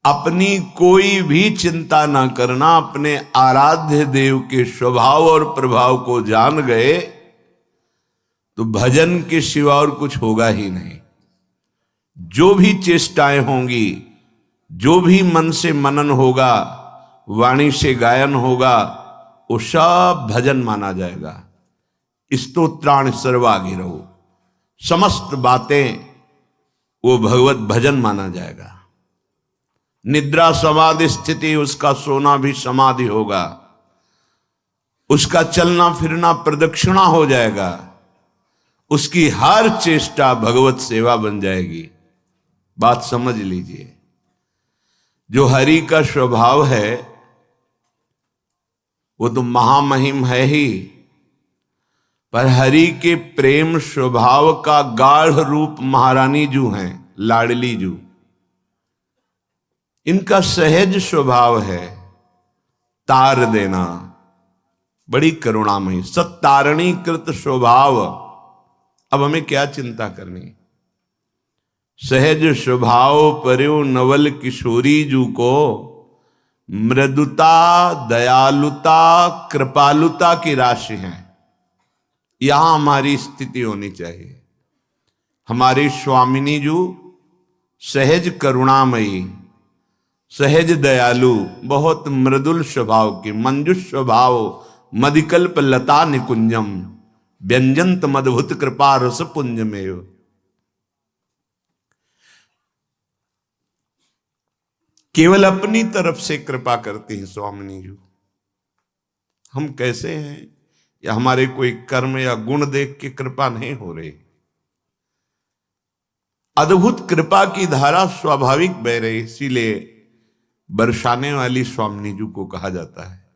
अपनी कोई भी चिंता ना करना, अपने आराध्य देव के स्वभाव और प्रभाव को जान गए तो भजन के सिवा और कुछ होगा ही नहीं। जो भी चेष्टाएं होंगी, जो भी मन से मनन होगा, वाणी से गायन होगा, वो सब भजन माना जाएगा। स्तोत्राण सर्वागिरहो, समस्त बातें वो भगवत भजन माना जाएगा। निद्रा समाधि स्थिति, उसका सोना भी समाधि होगा, उसका चलना फिरना प्रदक्षिणा हो जाएगा, उसकी हर चेष्टा भगवत सेवा बन जाएगी। बात समझ लीजिए, जो हरि का स्वभाव है वो तो महामहिम है ही, पर हरि के प्रेम स्वभाव का गाढ़ रूप महारानी जू हैं, लाडली जू। इनका सहज स्वभाव है तार देना, बड़ी करुणामयी, सत्तारणी कृत स्वभाव। अब हमें क्या चिंता करनी। सहज स्वभाव पर्यो नवल किशोरी जू को मृदुता, दयालुता, कृपालुता की राशि है। यहां हमारी स्थिति होनी चाहिए। हमारी स्वामिनी जू सहज करुणामयी, सहज दयालु, बहुत मृदुल स्वभाव की, मंजुष स्वभाव, मदिकल्प लता निकुंजम, व्यंजंत मदभुत कृपा रस पुंजमेव। केवल अपनी तरफ से कृपा करती हैं स्वामिनी जी। हम कैसे हैं, या हमारे कोई कर्म या गुण देख के कृपा नहीं हो रही। अद्भुत कृपा की धारा स्वाभाविक बह रही, इसीलिए बरसाने वाली स्वामिनी जी को कहा जाता है।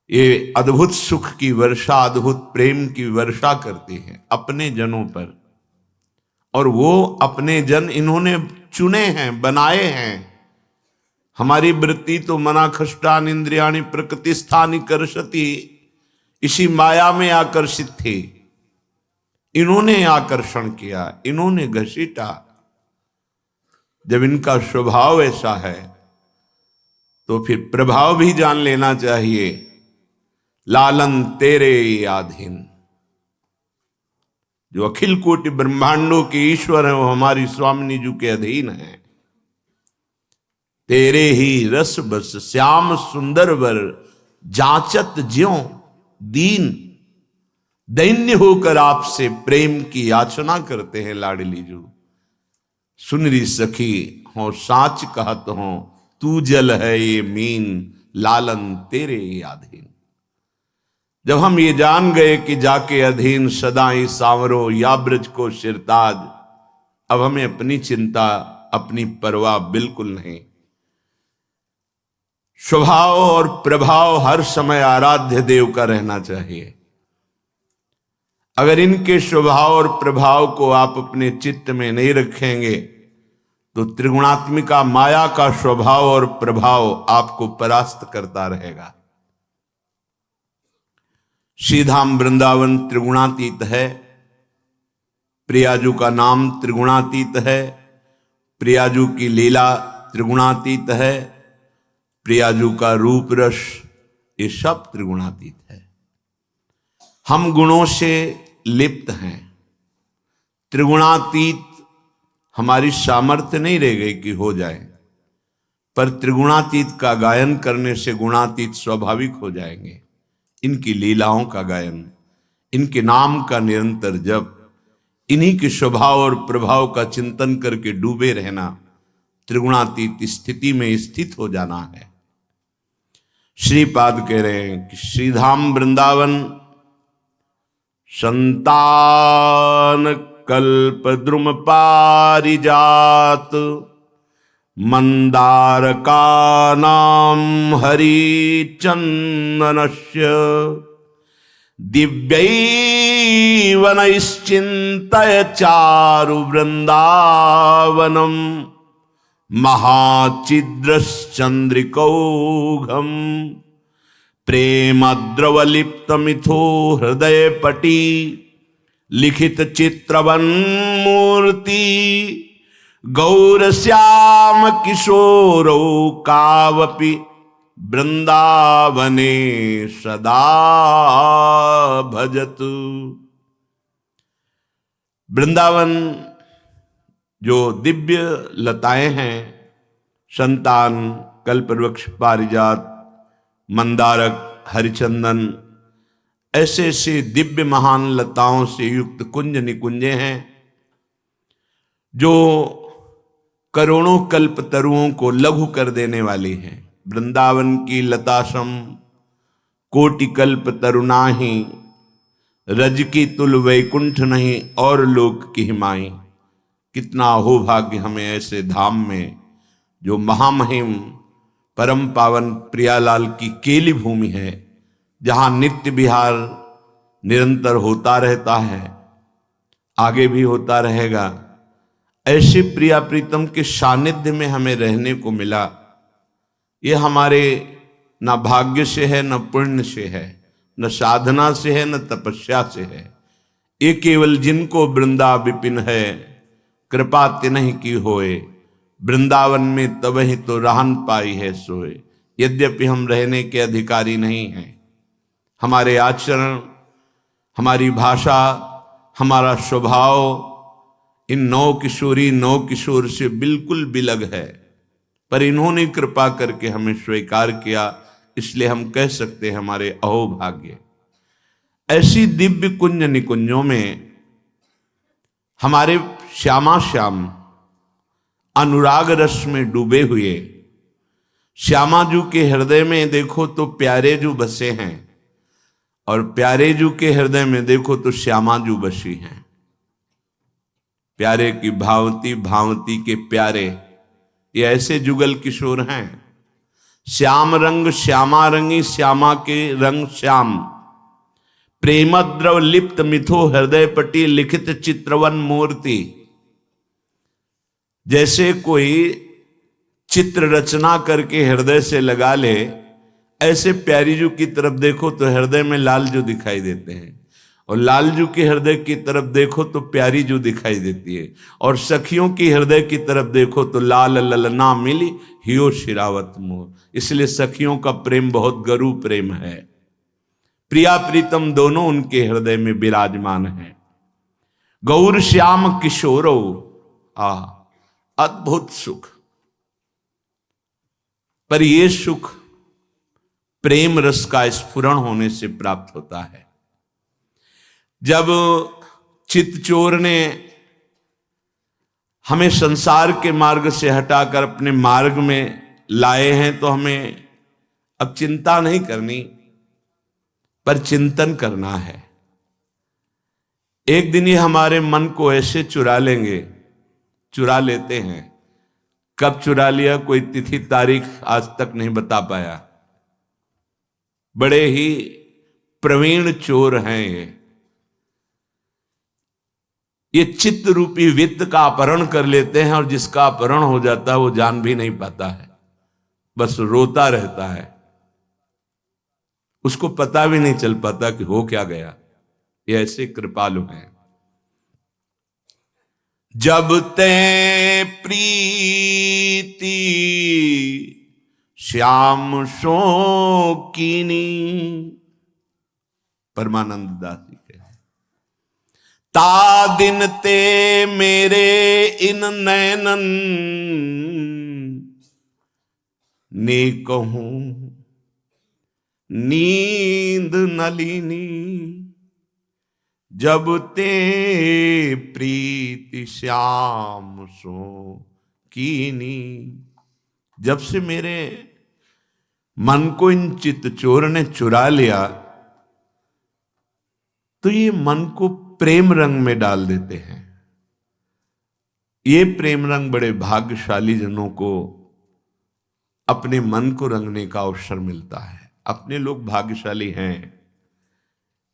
ये अद्भुत सुख की वर्षा, अद्भुत प्रेम की वर्षा करती है अपने जनों पर, और वो अपने जन इन्होंने चुने हैं, बनाए हैं। हमारी वृत्ति तो मना खष्टान इंद्रियाणी प्रकृति स्थानी करसती, इसी माया में आकर्षित थी। इन्होंने आकर्षण किया, इन्होंने घसीटा। जब इनका स्वभाव ऐसा है तो फिर प्रभाव भी जान लेना चाहिए। लालन तेरे आधीन, जो अखिल कोटि ब्रह्मांडों के ईश्वर है वो हमारी स्वामिनी जी के अधीन है। तेरे ही रस बस श्याम सुंदर वर, जांचत ज्यों दीन। दैन्य होकर आपसे प्रेम की याचना करते हैं लाडली जू। सुनरी सखी हो साच कहत हो, तू जल है ये मीन, लालन तेरे अधीन। जब हम ये जान गए कि जाके अधीन सदाई सांवरो, या ब्रज को सिरताज, अब हमें अपनी चिंता, अपनी परवाह बिल्कुल नहीं। स्वभाव और प्रभाव हर समय आराध्य देव का रहना चाहिए। अगर इनके स्वभाव और प्रभाव को आप अपने चित्त में नहीं रखेंगे तो त्रिगुणात्मिका माया का स्वभाव और प्रभाव आपको परास्त करता रहेगा। श्रीधाम वृंदावन त्रिगुणातीत है। प्रियाजू का नाम त्रिगुणातीत है, प्रियाजू की लीला त्रिगुणातीत है, प्रियाजू का रूप रस, ये सब त्रिगुणातीत है। हम गुणों से लिप्त हैं। त्रिगुणातीत हमारी सामर्थ्य नहीं रह गई कि हो जाए, पर त्रिगुणातीत का गायन करने से गुणातीत स्वाभाविक हो जाएंगे। इनकी लीलाओं का गायन, इनके नाम का निरंतर जप, इन्हीं के स्वभाव और प्रभाव का चिंतन करके डूबे रहना, त्रिगुणातीत स्थिति में स्थित हो जाना है। श्रीपाद कह रहे हैं कि श्रीधाम वृंदावन संतान कल्प द्रुम पारिजात, मंदार का नाम हरि चंदनस्य, दिव्यैवनश्चिन्तय चारु वृंदावनम, महाचिद्रश्चंद्रिकौघम, प्रेमद्रवलिप्तमिथो हृदय पटी, लिखित चित्रवन मूर्ति, गौर श्याम किशोरो कावपि वृंदावने सदा भजतु। वृंदावन जो दिव्य लताएं हैं, संतान, कल्पवृक्ष, पारिजात, मंदारक, हरिचंदन, ऐसे ऐसे दिव्य महान लताओं से युक्त कुंज निकुंजे हैं जो करोड़ों कल्पतरुओं को लघु कर देने वाली हैं। वृंदावन की लतासम कोटि कल्प तरुणाही, रज की तुल वैकुंठ नहीं और लोक की हिमाई। कितना अहोभाग्य हमें ऐसे धाम में, जो महामहिम परम पावन प्रियालाल की केली भूमि है, जहां नित्य विहार निरंतर होता रहता है, आगे भी होता रहेगा। ऐसे प्रिया प्रीतम के सानिध्य में हमें रहने को मिला। ये हमारे न भाग्य से है, न पुण्य से है, न साधना से है, न तपस्या से है। ये केवल जिनको वृंदा विपिन है, कृपा तिन्हि की होए। वृंदावन में तबहि तो रहन पाई है सोए। यद्यपि हम रहने के अधिकारी नहीं हैं, हमारे आचरण, हमारी भाषा, हमारा स्वभाव इन नौ किशोरी नौ किशोर से बिल्कुल बिलग है, पर इन्होंने कृपा करके हमें स्वीकार किया, इसलिए हम कह सकते हैं हमारे अहोभाग्य। ऐसी दिव्य कुंज निकुंजों में हमारे श्यामा श्याम अनुराग रस में डूबे हुए श्यामा जू के हृदय में देखो तो प्यारे जू बसे हैं, और प्यारे जू के हृदय में देखो तो श्यामा जू बसी हैं। प्यारे की भावती, भावती के प्यारे, ये ऐसे जुगल किशोर हैं। श्याम रंग श्यामा रंगी, श्यामा के रंग श्याम। प्रेमद्रव लिप्त मिथो हृदय पटी, लिखित चित्रवन मूर्ति। जैसे कोई चित्र रचना करके हृदय से लगा ले, ऐसे प्यारी जू की तरफ देखो तो हृदय में लाल जू दिखाई देते हैं, और लाल जू के हृदय की तरफ देखो तो प्यारी जू दिखाई देती है, और सखियों की हृदय की तरफ देखो तो लाल ललना मिली हियो शिरावत मोर। इसलिए सखियों का प्रेम बहुत गरु प्रेम है। प्रिया प्रीतम दोनों उनके हृदय में विराजमान है। गौर श्याम किशोरो, अद्भुत सुख। पर यह सुख प्रेम रस का स्फुरण होने से प्राप्त होता है। जब चित्तचोर ने हमें संसार के मार्ग से हटाकर अपने मार्ग में लाए हैं, तो हमें अब चिंता नहीं करनी, पर चिंतन करना है। एक दिन ये हमारे मन को ऐसे चुरा लेंगे, चुरा लेते हैं। कब चुरा लिया कोई तिथि तारीख आज तक नहीं बता पाया। बड़े ही प्रवीण चोर हैं ये चित्त रूपी वित्त का अपहरण कर लेते हैं, और जिसका अपहरण हो जाता है वो जान भी नहीं पाता है, बस रोता रहता है। उसको पता भी नहीं चल पाता कि हो क्या गया। ये ऐसे कृपालु हैं। जब ते प्रीति श्याम सो कीनी, परमानंद दास जी के, ता दिन ते मेरे इन नैनन ने कहूं नींद नलिनी। जब ते प्रीति श्याम सो कीनी, जब से मेरे मन को इन चित्तचोर ने चुरा लिया, तो ये मन को प्रेम रंग में डाल देते हैं। ये प्रेम रंग बड़े भाग्यशाली जनों को अपने मन को रंगने का अवसर मिलता है। अपने लोग भाग्यशाली हैं,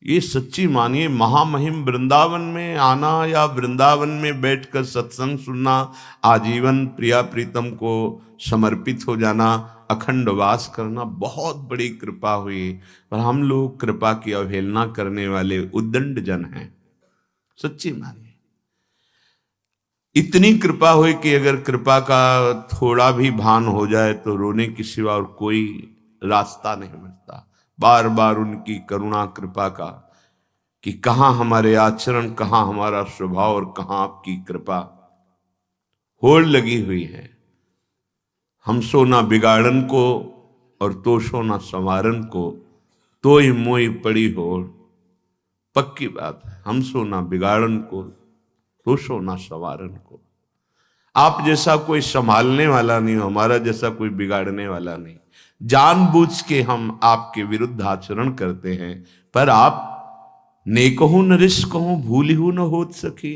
ये सच्ची मानिए। महामहिम वृंदावन में आना या वृंदावन में बैठकर सत्संग सुनना, आजीवन प्रिया प्रीतम को समर्पित हो जाना, अखंड वास करना बहुत बड़ी कृपा हुई। पर हम लोग कृपा की अवहेलना करने वाले उद्दंड जन हैं, सच्ची मानिए। इतनी कृपा हुई कि अगर कृपा का थोड़ा भी भान हो जाए तो रोने की सिवा और कोई रास्ता नहीं मिलता। बार बार उनकी करुणा कृपा का कि कहाँ हमारे आचरण, कहाँ हमारा स्वभाव और कहाँ आपकी कृपा होड़ लगी हुई है। हम सो ना बिगाड़न को और तो सो ना संवारन को, तो ही मोई पड़ी होड़। पक्की बात है, हम सो ना बिगाड़न को तो सो ना संवारन को। आप जैसा कोई संभालने वाला नहीं, हमारा जैसा कोई बिगाड़ने वाला नहीं। जानबूझ के हम आपके विरुद्ध आचरण करते हैं, पर आप नेकहु न रिस कहूं भूलिहु न होत सके,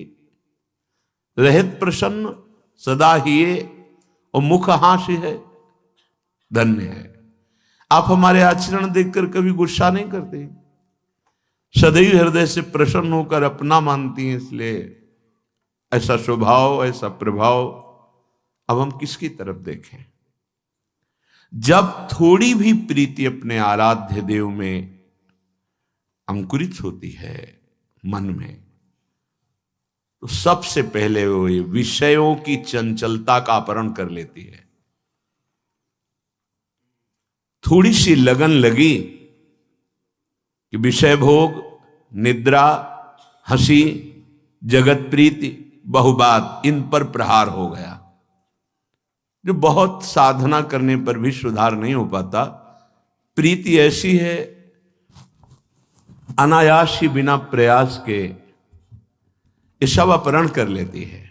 रहत प्रसन्न सदा हिये और मुख हास्य है। धन्य है आप हमारे आचरण देखकर कभी गुस्सा नहीं करते, सदैव हृदय से प्रसन्न होकर अपना मानती हैं। इसलिए ऐसा स्वभाव, ऐसा प्रभाव अब हम किसकी तरफ देखें। जब थोड़ी भी प्रीति अपने आराध्य देव में अंकुरित होती है मन में, तो सबसे पहले वो ये विषयों की चंचलता का अपहरण कर लेती है। थोड़ी सी लगन लगी कि विषय भोग, निद्रा, हंसी, जगत प्रीति, बहुबात, इन पर प्रहार हो गया, जो बहुत साधना करने पर भी सुधार नहीं हो पाता। प्रीति ऐसी है, अनायास ही बिना प्रयास के ये सब अपहरण कर लेती है।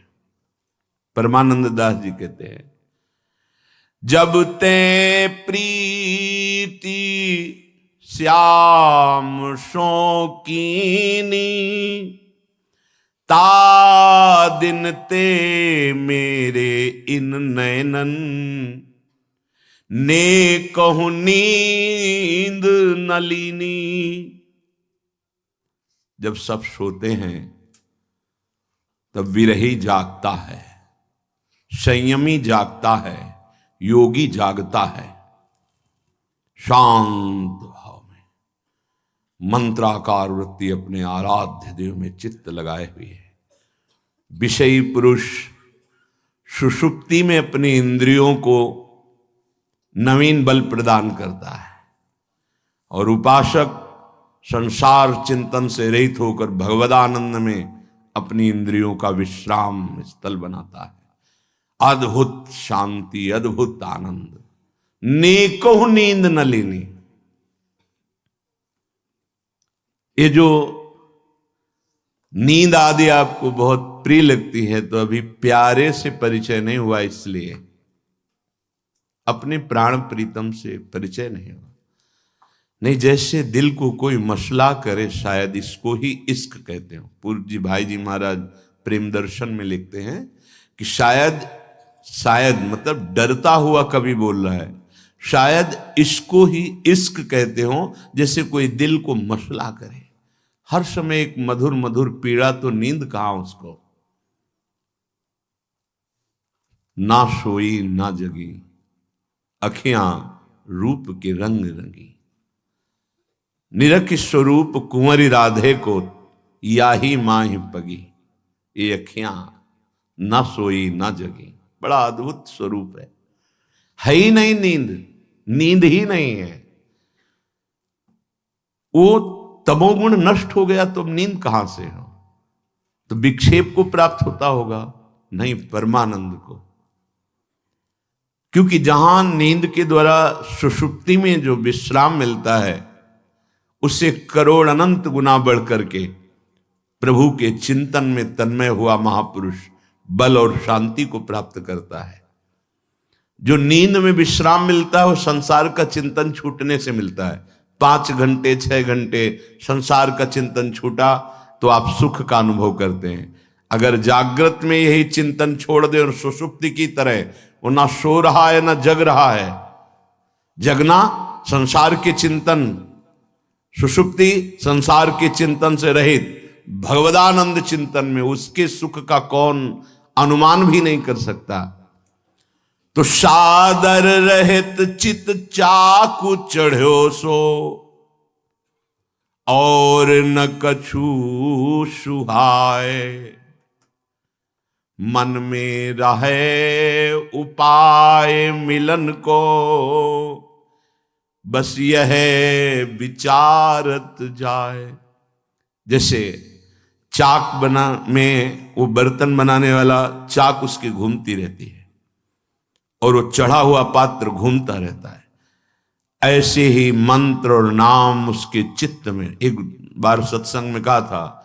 परमानंद दास जी कहते हैं, जब ते प्रीति श्याम शौकीनी, ता दिन ते मेरे इन नयनन, ने कहु नींद नलिनी। जब सब सोते हैं तब विरही जागता है, संयमी जागता है, योगी जागता है, शांत भाव में मंत्राकार वृत्ति अपने आराध्य देव में चित्त लगाए हुए है। विषयी पुरुष सुषुप्ति में अपनी इंद्रियों को नवीन बल प्रदान करता है, और उपासक संसार चिंतन से रहित होकर भगवदानंद में अपनी इंद्रियों का विश्राम स्थल बनाता है। अद्भुत शांति, अद्भुत आनंद, नेको नींद न लेनी। ये जो नींद आदि आपको बहुत प्रिय लगती है, तो अभी प्यारे से परिचय नहीं हुआ, इसलिए अपने प्राण प्रीतम से परिचय नहीं हुआ। नहीं, जैसे दिल को कोई मसला करे, शायद इसको ही इश्क कहते हो। पूज्य जी भाई जी महाराज प्रेम दर्शन में लिखते हैं कि शायद मतलब डरता हुआ कवि बोल रहा है, शायद इसको ही इश्क कहते हो, जैसे कोई दिल को मसला करे। हर समय एक मधुर मधुर पीड़ा, तो नींद कहां उसको। ना सोई ना जगी, अखियां रूप के रंग रंगी, निरख स्वरूप कुंवरी राधे को, या ही माही पगी। ये अखियां ना सोई ना जगी, बड़ा अद्भुत स्वरूप है ही नहीं नींद, नींद ही नहीं है। वो तमोगुण नष्ट हो गया तो नींद कहां से हो? तो विक्षेप को प्राप्त होता होगा? नहीं, परमानंद को। क्योंकि जहां नींद के द्वारा सुषुप्ति में जो विश्राम मिलता है, उससे करोड़ अनंत गुना बढ़ करके प्रभु के चिंतन में तन्मय हुआ महापुरुष बल और शांति को प्राप्त करता है। जो नींद में विश्राम मिलता है, वो संसार का चिंतन छूटने से मिलता है। 5 घंटे 6 घंटे संसार का चिंतन छूटा तो आप सुख का अनुभव करते हैं। अगर जागृत में यही चिंतन छोड़ दे और सुषुप्ति की तरह वो ना सो रहा है ना जग रहा है, जगना संसार के चिंतन, सुषुप्ति संसार के चिंतन से रहित भगवदानंद चिंतन में, उसके सुख का कौन अनुमान भी नहीं कर सकता। तो सादर रहित चित चाकू चढ़ो सो, और न कछु सुहाए, मन में रहे उपाय मिलन को, बस यह विचारत जाए। जैसे चाक बना में वो बर्तन बनाने वाला चाक उसकी घूमती रहती है और वो चढ़ा हुआ पात्र घूमता रहता है, ऐसे ही मंत्र और नाम उसके चित्त में। एक बार सत्संग में कहा था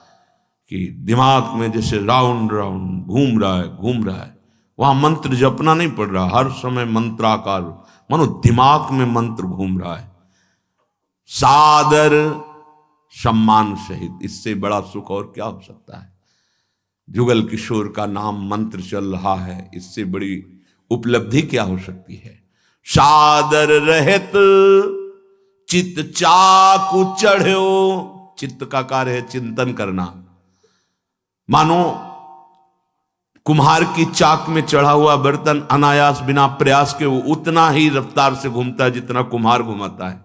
कि दिमाग में जैसे राउंड राउंड घूम रहा है, वहां मंत्र जपना नहीं पड़ रहा, हर समय मंत्राकार, मानो दिमाग में मंत्र घूम रहा है, सादर सम्मान सहित। इससे बड़ा सुख और क्या हो सकता है। जुगल किशोर का नाम मंत्र चल रहा है, इससे बड़ी उपलब्धि क्या हो सकती है। सादर रहत चित्त चाकू चढ़ो, चित्त का कार्य है चिंतन करना। मानो कुम्हार की चाक में चढ़ा हुआ बर्तन अनायास बिना प्रयास के वो उतना ही रफ्तार से घूमता है जितना कुम्हार घुमाता है।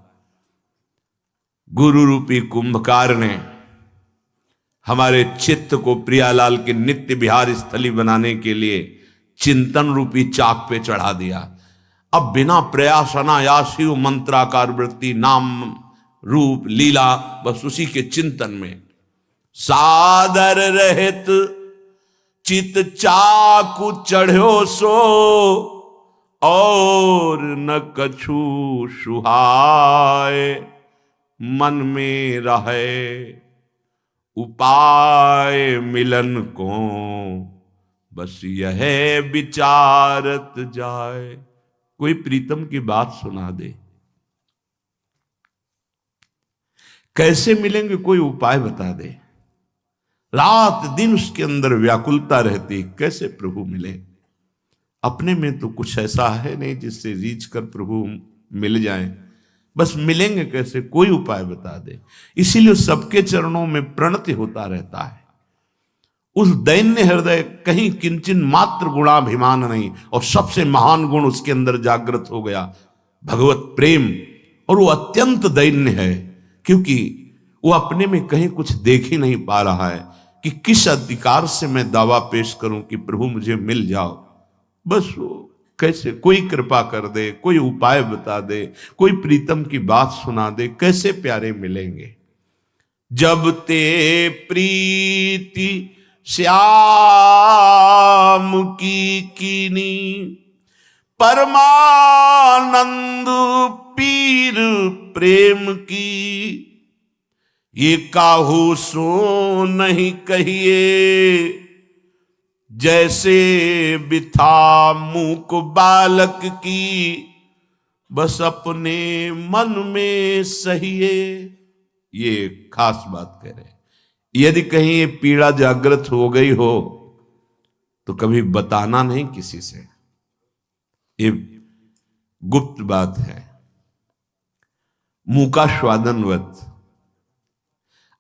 गुरु रूपी कुंभकार ने हमारे चित्त को प्रियालाल के नित्य विहार स्थली बनाने के लिए चिंतन रूपी चाक पे चढ़ा दिया। अब बिना प्रयास अनायास ही वो मंत्राकार वृत्ति, नाम रूप लीला, बस उसी के चिंतन में। सादर रहत चित चाकू चढ़ो सो, और न कछु सुहाय, मन में रहे उपाय मिलन को, बस यह विचारत जाए। कोई प्रीतम की बात सुना दे, कैसे मिलेंगे कोई उपाय बता दे। रात दिन उसके अंदर व्याकुलता रहती, कैसे प्रभु मिले। अपने में तो कुछ ऐसा है नहीं जिससे रीच कर प्रभु मिल जाए, बस मिलेंगे कैसे, कोई उपाय बता दे। इसीलिए सबके चरणों में प्रणति होता रहता है। उस दैन्य हृदय कहीं किंचन मात्र गुणाभिमान नहीं, और सबसे महान गुण उसके अंदर जागृत हो गया, भगवत प्रेम। और वो अत्यंत दैन्य है, क्योंकि वो अपने में कहीं कुछ देख ही नहीं पा रहा है कि किस अधिकार से मैं दावा पेश करूं कि प्रभु मुझे मिल जाओ। बस वो कैसे, कोई कृपा कर दे, कोई उपाय बता दे, कोई प्रीतम की बात सुना दे, कैसे प्यारे मिलेंगे। जब ते प्रीति श्याम की कीनी, परमानंद पीर प्रेम की, ये काहू सो नहीं कहिए, जैसे बिथा मूक बालक की, बस अपने मन में सहिए। ये खास बात कह रहे हैं। यदि कहीं ये पीड़ा जागृत हो गई हो तो कभी बताना नहीं किसी से, ये गुप्त बात है। मूका स्वादनवत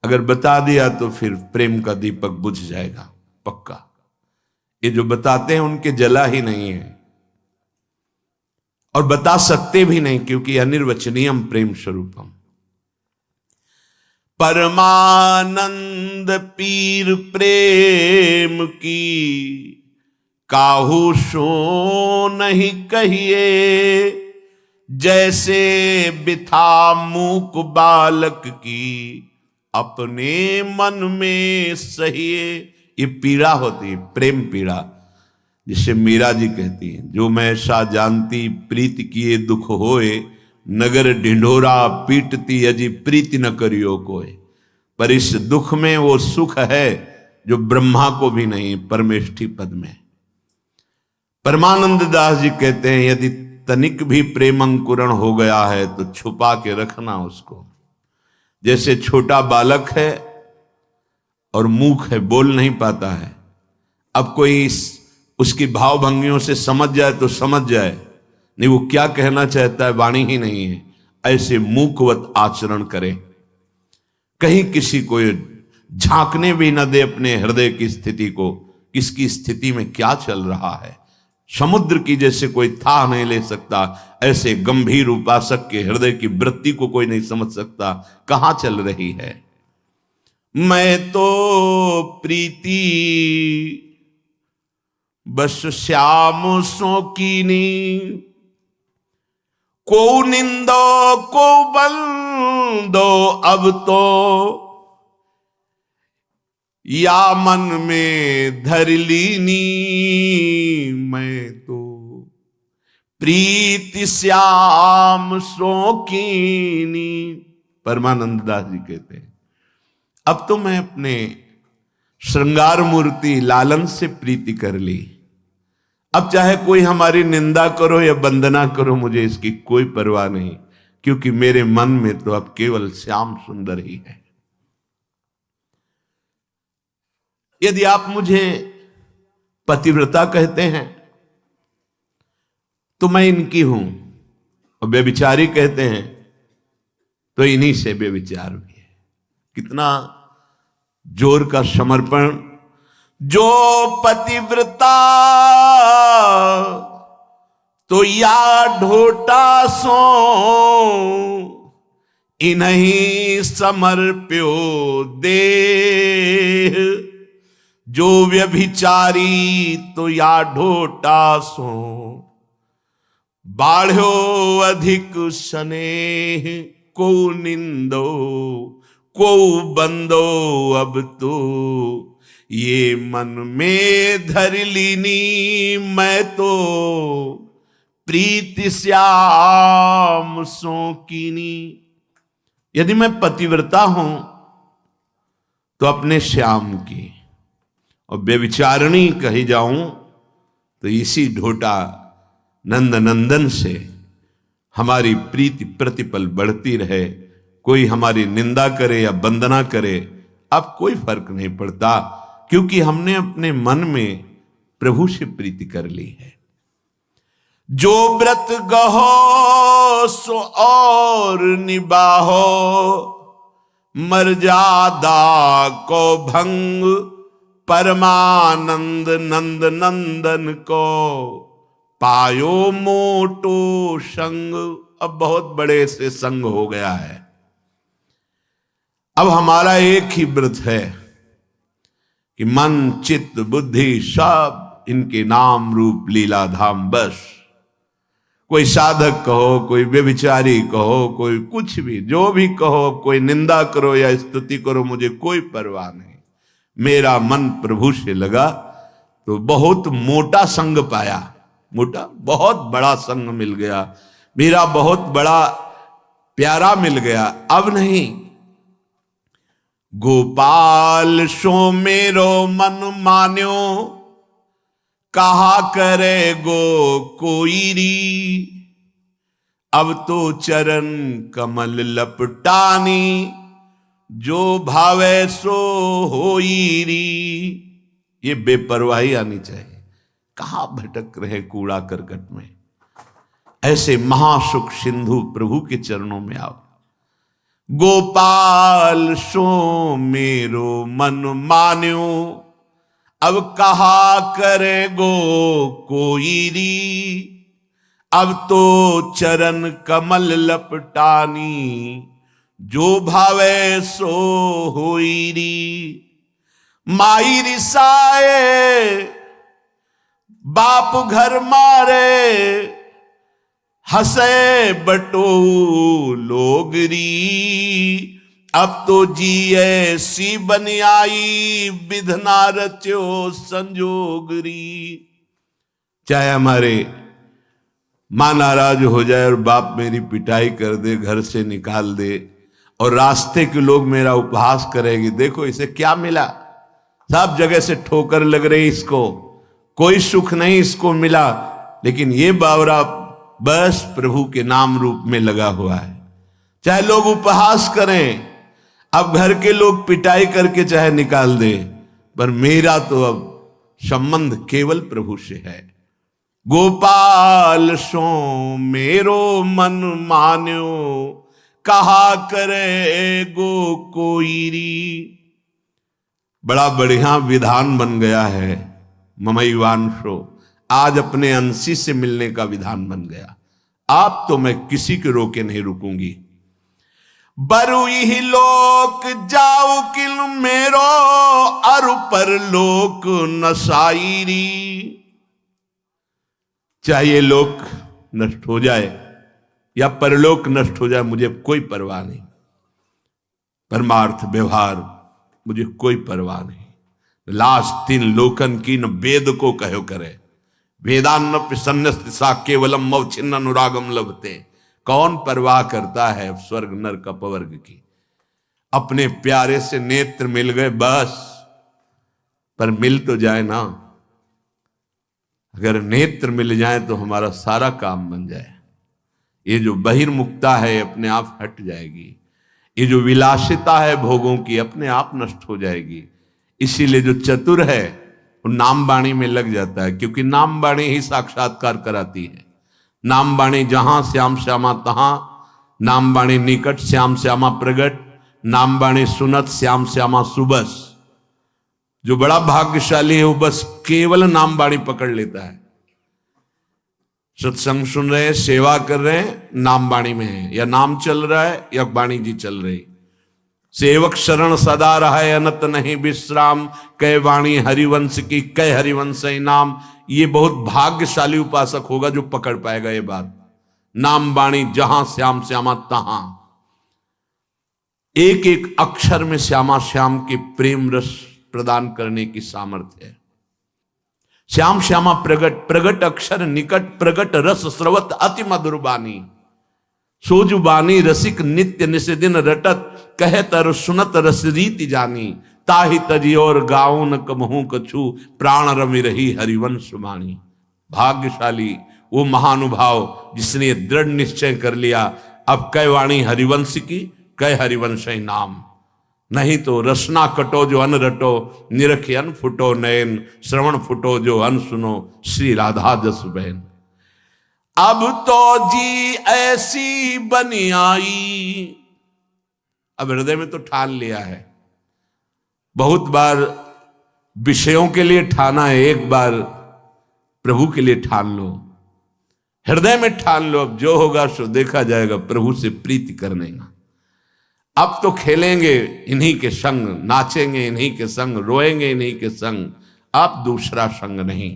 अगर बता दिया तो फिर प्रेम का दीपक बुझ जाएगा पक्का। ये जो बताते हैं उनके जला ही नहीं है, और बता सकते भी नहीं, क्योंकि अनिर्वचनीयम प्रेम स्वरूपम। परमानंद पीर प्रेम की, काहू सो नहीं कहिए, जैसे बिथा मूक बालक की, अपने मन में सहिए। ये पीड़ा होती है, प्रेम पीड़ा, जिसे मीरा जी कहती हैं, जो मैं ऐसा जानती प्रीति किए दुख होए, नगर ढिंढोरा पीटती अजी प्रीति न करियो कोई। पर इस दुख में वो सुख है जो ब्रह्मा को भी नहीं, परमेष्ठी पद में। परमानंद दास जी कहते हैं, यदि तनिक भी प्रेम अंकुरण हो गया है तो छुपा के रखना उसको। जैसे छोटा बालक है और मूक है, बोल नहीं पाता है, अब कोई उसकी भाव भंगियों से समझ जाए तो समझ जाए, नहीं वो क्या कहना चाहता है वाणी ही नहीं है, ऐसे मूकवत आचरण करे। कहीं किसी को झांकने भी न दे अपने हृदय की स्थिति को, किसकी स्थिति में क्या चल रहा है। समुद्र की जैसे कोई था नहीं ले सकता, ऐसे गंभीर उपासक के हृदय की वृत्ति को कोई नहीं समझ सकता कहां चल रही है। मैं तो प्रीति बस श्याम सो कीनी। को निंदो को बंदो अब तो, या मन में धर लीनी मैं तो। प्रीति श्याम सो कीनी। परमानंद दास जी कहते हैं अब तो मैं अपने श्रृंगार मूर्ति लालन से प्रीति कर ली। अब चाहे कोई हमारी निंदा करो या वंदना करो, मुझे इसकी कोई परवाह नहीं, क्योंकि मेरे मन में तो अब केवल श्याम सुंदर ही है। यदि आप मुझे पतिव्रता कहते हैं तो मैं इनकी हूं, और व्यभिचारी कहते हैं तो इन्हीं से व्यभिचार भी है। कितना जोर का समर्पण। जो पतिव्रता तो या ढोटा सो, इन्हीं समर्प्यो देह। जो व्यभिचारी तो या ढोटा सो, बाढ़ो अधिक स्नेह। को निंदो को बंदो अब तो, ये मन में धर लीनी मैं तो। प्रीति श्याम सो कीनी। यदि मैं पतिव्रता हूं तो अपने श्याम की, और व्यभिचारिणी कही जाऊं तो इसी ढोटा नंद नंदन से हमारी प्रीति प्रतिपल बढ़ती रहे। कोई हमारी निंदा करे या वंदना करे, अब कोई फर्क नहीं पड़ता, क्योंकि हमने अपने मन में प्रभु से प्रीति कर ली है। जो व्रत गहो सो और निबाहो, मर्यादा को भंग। परमानंद नंद नंदन को पायो मोटो संग। अब बहुत बड़े से संग हो गया है। अब हमारा एक ही व्रत है कि मन चित्त बुद्धि सब इनके नाम रूप लीला धाम बस। कोई साधक कहो, कोई व्यभिचारी कहो, कोई कुछ भी, जो भी कहो, कोई निंदा करो या स्तुति करो, मुझे कोई परवाह नहीं। मेरा मन प्रभु से लगा तो बहुत मोटा संग पाया। मोटा, बहुत बड़ा संग मिल गया, मेरा बहुत बड़ा प्यारा मिल गया। अब नहीं। गोपाल सो मेरो मन मान्यो, कहा करे गो कोई री। अब तो चरण कमल लपटानी, जो भावे सो होई री। ये बेपरवाही आनी चाहिए। कहां भटक रहे कूड़ा करकट में, ऐसे महासुख सिंधु प्रभु के चरणों में आओ। गोपाल सो मेरो मन मान्यो, अब कहा करे गो कोई री। अब तो चरण कमल लपटानी, जो भावे सो होई री। माई रिसाए बाप घर मारे, हंसे बटो लोगरी। अब तो जी ऐसी बन आई, विधना रचो संजोगरी। चाहे हमारे मां नाराज हो जाए और बाप मेरी पिटाई कर दे, घर से निकाल दे, और रास्ते के लोग मेरा उपहास करेंगे, देखो इसे क्या मिला, सब जगह से ठोकर लग रही इसको, कोई सुख नहीं इसको मिला, लेकिन ये बावरा बस प्रभु के नाम रूप में लगा हुआ है। चाहे लोग उपहास करें, अब घर के लोग पिटाई करके चाहे निकाल दे, पर मेरा तो अब संबंध केवल प्रभु से है। गोपाल सो मेरो मन मान्यो, कहा करे गो कोई री। बड़ा बढ़िया विधान बन गया है ममैवांशो, आज अपने अंशी से मिलने का विधान बन गया। आप तो मैं किसी के रोके नहीं रुकूंगी। बरु ही लोक जाओ किल मेरो, अरु पर लोक नसाईरी। चाहे ये लोक नष्ट हो जाए या परलोक नष्ट हो जाए, मुझे कोई परवाह नहीं। परमार्थ व्यवहार मुझे कोई परवाह नहीं। लास्ट 3 लोकन की न वेद को कहो करे, वेदान्न प्रसन्न सा केवलम मव छिन्न अनुरागम लभते। कौन परवाह करता है स्वर्ग नरक अपवर्ग की? अपने प्यारे से नेत्र मिल गए बस, पर मिल तो जाए ना। अगर नेत्र मिल जाए तो हमारा सारा काम बन जाए। ये जो बहिर्मुखता है अपने आप हट जाएगी, ये जो विलासिता है भोगों की अपने आप नष्ट हो जाएगी। इसीलिए जो चतुर है वो नाम वाणी में लग जाता है, क्योंकि नाम वाणी ही साक्षात्कार कराती है। नाम वाणी जहां श्याम श्यामा तहां, नाम वाणी निकट श्याम श्यामा प्रगट, नाम वाणी सुनत श्याम श्यामा सुबस। जो बड़ा भाग्यशाली है वो बस केवल नाम वाणी पकड़ लेता है। सत्संग सुन रहे हैं, सेवा कर रहे हैं, नाम वाणी में है, या नाम चल रहा है या वाणी जी चल रही। सेवक शरण सदा रहा अनत नहीं विश्राम, कह वाणी हरिवंश की कह हरिवंश नाम। ये बहुत भाग्यशाली उपासक होगा जो पकड़ पाएगा ये बात। नाम वाणी जहां श्याम श्यामा तहां, एक एक अक्षर में श्यामा श्याम के प्रेम रस प्रदान करने की सामर्थ्य है। श्याम श्यामा प्रगट, प्रगट अक्षर निकट, प्रगट रस स्रवत अति मधुर बानी। सोजु बानी रसिक नित्य निषदिन रटत, कह तर सुनत रस रीति जानी। ताहि तजी और गाऊं न कमहू कछु, प्राण रमि रही हरिवंश वाणी। भाग्यशाली वो महानुभाव जिसने दृढ़ निश्चय कर लिया, अब कह वाणी हरिवंश की कह हरिवंश नाम। नहीं तो रसना कटो जो अन रटो, निरखे अन फुटो नयन, श्रवण फुटो जो अन सुनो, श्री राधा जस बहन। अब तो जी ऐसी बनी आई, अब हृदय में तो ठान लिया है। बहुत बार विषयों के लिए ठाना है, एक बार प्रभु के लिए ठान लो, हृदय में ठान लो। अब जो होगा सो देखा जाएगा, प्रभु से प्रीति करने का। अब तो खेलेंगे इन्हीं के संग, नाचेंगे इन्हीं के संग, रोएंगे इन्हीं के संग, अब दूसरा संग नहीं।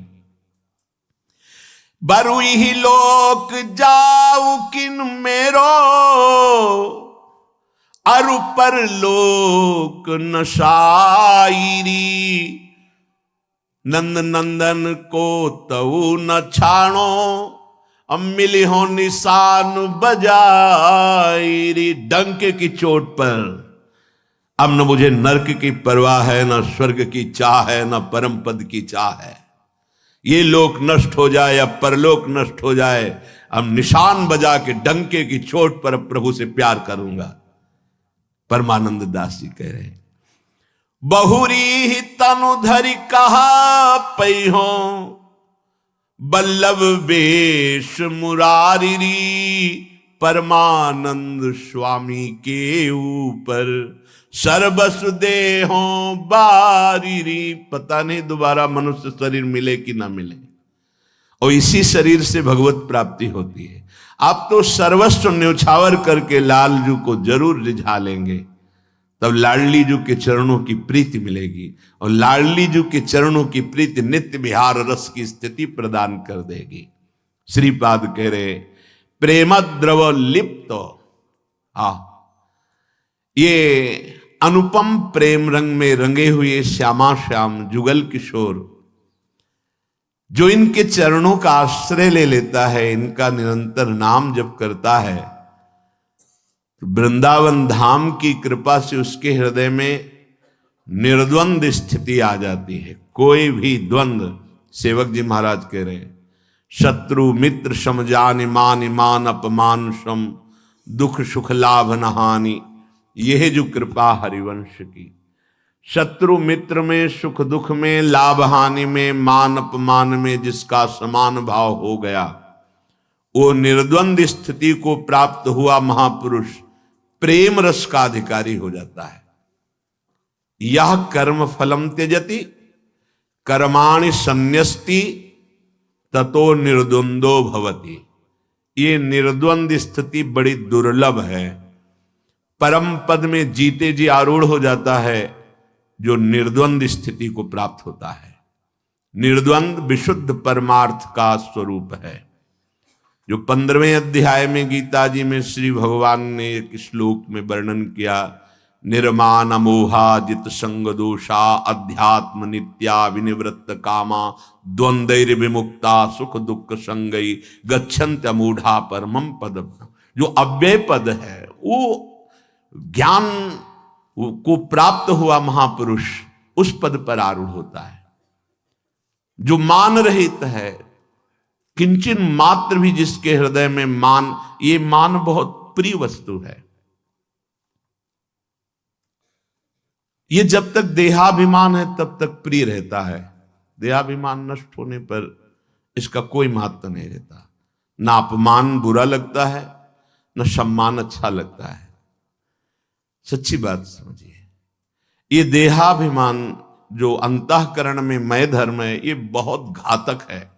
बरुई ही लोक जाऊ किन मेरो, अरु पर लोक नशाईरी। नंद नंदन को तऊ न छाणो, अब मिली हो निशान बजाई। डंके की चोट पर अब न मुझे नरक की परवाह है, न स्वर्ग की चाह है, न परम पद की चाह है। ये लोक नष्ट हो जाए या परलोक नष्ट हो जाए, अब निशान बजा के डंके की चोट पर प्रभु से प्यार करूंगा। परमानंद दास जी कह रहे हैं, बहुरी ही तनु धरि कहा पई हो, बल्लभ वेश मुरारी। परमानंद स्वामी के ऊपर सर्वस्व देहो बारी। पता नहीं दोबारा मनुष्य शरीर मिले कि ना मिले, और इसी शरीर से भगवत प्राप्ति होती है। आप तो सर्वस्व न्यौछावर करके लालजू को जरूर रिझा लेंगे, तब लाडली जू के चरणों की प्रीति मिलेगी, और लाडली जू के चरणों की प्रीति नित्य विहार रस की स्थिति प्रदान कर देगी। श्रीपाद कह रहे प्रेम द्रव लिप्त। ये अनुपम प्रेम रंग में रंगे हुए श्यामा श्याम जुगल किशोर, जो इनके चरणों का आश्रय ले लेता है, इनका निरंतर नाम जप करता है, तो वृंदावन धाम की कृपा से उसके हृदय में निर्द्वंद स्थिति आ जाती है। कोई भी द्वंद्व, सेवक जी महाराज कह रहे हैं, शत्रु मित्र सम जान मान मान अपमान सम, दुख सुख लाभ न हानि। यह जो कृपा हरिवंश की, शत्रु मित्र में, सुख दुख में, लाभ हानि में, मान अपमान में जिसका समान भाव हो गया, वो निर्द्वंद स्थिति को प्राप्त हुआ महापुरुष प्रेम रस का अधिकारी हो जाता है। यह कर्म फलम त्यजति कर्माणि संन्यस्ति ततो निर्द्वंदो भवति। ये निर्द्वंद स्थिति बड़ी दुर्लभ है। परम पद में जीते जी आरूढ़ हो जाता है जो निर्द्वंद स्थिति को प्राप्त होता है। निर्द्वंद विशुद्ध परमार्थ का स्वरूप है। जो 15वें अध्याय में गीता जी में श्री भगवान ने एक श्लोक में वर्णन किया, निर्माण अमोहा जित संग दोषा अध्यात्म नित्या विनिवृत्त कामा द्वंद्वैर विमुक्ता सुख दुख संगई गच्छन्त अमूढ़ा परमम पद। जो अव्यय पद है, वो ज्ञान को प्राप्त हुआ महापुरुष उस पद पर आरूढ़ होता है। जो मान रहित है, किंचन मात्र भी जिसके हृदय में मान, ये मान बहुत प्रिय वस्तु है। ये जब तक देहाभिमान है तब तक प्रिय रहता है। देहाभिमान नष्ट होने पर इसका कोई महत्व नहीं रहता। ना अपमान बुरा लगता है, न सम्मान अच्छा लगता है। सच्ची बात समझिए, ये देहाभिमान जो अंतःकरण में मय धर्म है, ये बहुत घातक है।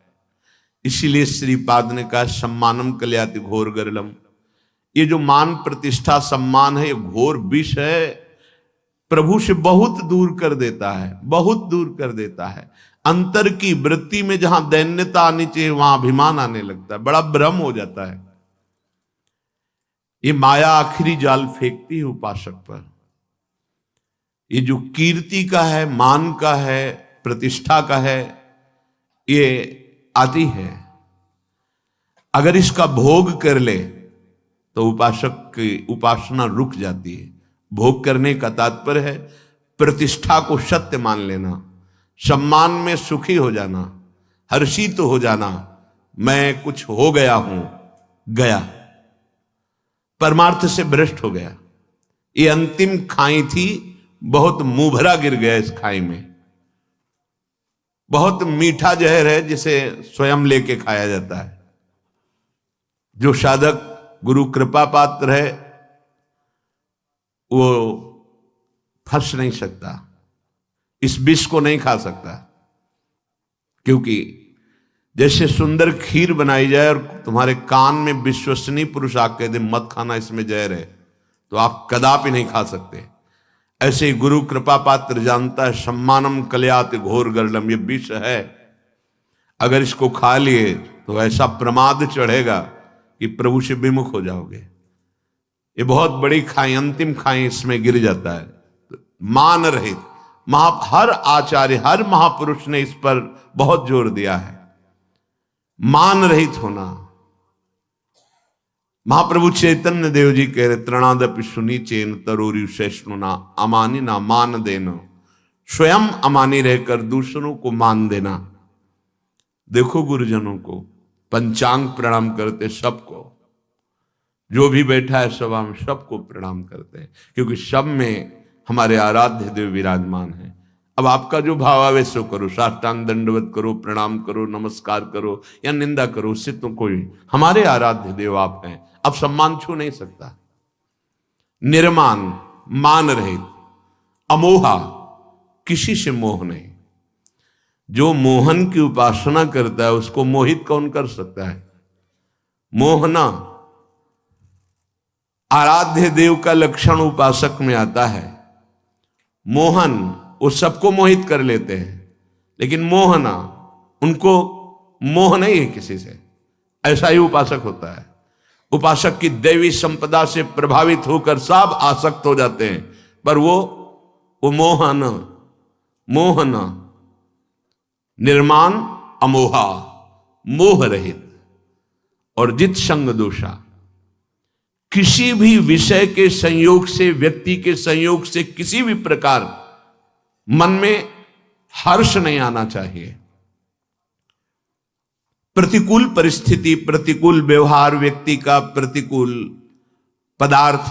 इसीलिए श्रीपाद ने कहा सम्मानम कल्याति घोर गरलम। ये जो मान प्रतिष्ठा सम्मान है, ये घोर विष है, प्रभु से बहुत दूर कर देता है, बहुत दूर कर देता है। अंतर की वृत्ति में जहां दैन्यता आनी चाहिए वहां अभिमान आने लगता है, बड़ा भ्रम हो जाता है। ये माया आखिरी जाल फेंकती है उपासक पर। ये जो कीर्ति का है, मान का है, प्रतिष्ठा का है, ये आती है। अगर इसका भोग कर ले तो उपासक की उपासना रुक जाती है। भोग करने का तात्पर्य है प्रतिष्ठा को सत्य मान लेना, सम्मान में सुखी हो जाना, हर्षित हो जाना, मैं कुछ हो गया हूं, गया, परमार्थ से भ्रष्ट हो गया। ये अंतिम खाई थी, बहुत मुंह भरा गिर गया इस खाई में। बहुत मीठा जहर है जिसे स्वयं लेके खाया जाता है। जो साधक गुरु कृपा पात्र है वो फंस नहीं सकता, इस विष को नहीं खा सकता। क्योंकि जैसे सुंदर खीर बनाई जाए और तुम्हारे कान में विश्वसनीय पुरुष आके दे मत खाना, इसमें जहर है, तो आप कदापि नहीं खा सकते। ऐसे ही गुरु कृपा पात्र जानता है सम्मानम कल्याति घोर गरलम, ये विष है। अगर इसको खा लिए तो ऐसा प्रमाद चढ़ेगा कि प्रभु से विमुख हो जाओगे। ये बहुत बड़ी खाई, अंतिम खाई, इसमें गिर जाता है। तो मान रहित हर आचार्य, हर महापुरुष ने इस पर बहुत जोर दिया है, मान रहित होना। महाप्रभु चैतन्य देव जी कह रहे त्रणादपि सुनी चेन तरोरी सैष्णुना अमानी ना मान देना। स्वयं अमानी रहकर दूसरों को मान देना। देखो गुरुजनों को पंचांग प्रणाम करते, सबको, जो भी बैठा है सब, हम सबको प्रणाम करते हैं, क्योंकि सब में हमारे आराध्य देव विराजमान है। अब आपका जो भाव आवे सो करो, साष्टांग दंडवत करो, प्रणाम करो, नमस्कार करो या निंदा करो, उससे तो कोई, हमारे आराध्य देव आप हैं। अब सम्मान छू नहीं सकता। निर्मान, मान रहित, अमोहा, किसी से मोह नहीं। जो मोहन की उपासना करता है उसको मोहित कौन कर सकता है? मोहना आराध्य देव का लक्षण उपासक में आता है। मोहन, वो सबको मोहित कर लेते हैं, लेकिन मोहना, उनको मोह नहीं है किसी से। ऐसा ही उपासक होता है। उपासक की दैवी संपदा से प्रभावित होकर सब आसक्त हो जाते हैं, पर वो मोहना निर्माण अमोहा, मोह रहित और जित संग दोषा। किसी भी विषय के संयोग से, व्यक्ति के संयोग से किसी भी प्रकार मन में हर्ष नहीं आना चाहिए। प्रतिकूल परिस्थिति, प्रतिकूल व्यवहार, व्यक्ति का प्रतिकूल पदार्थ,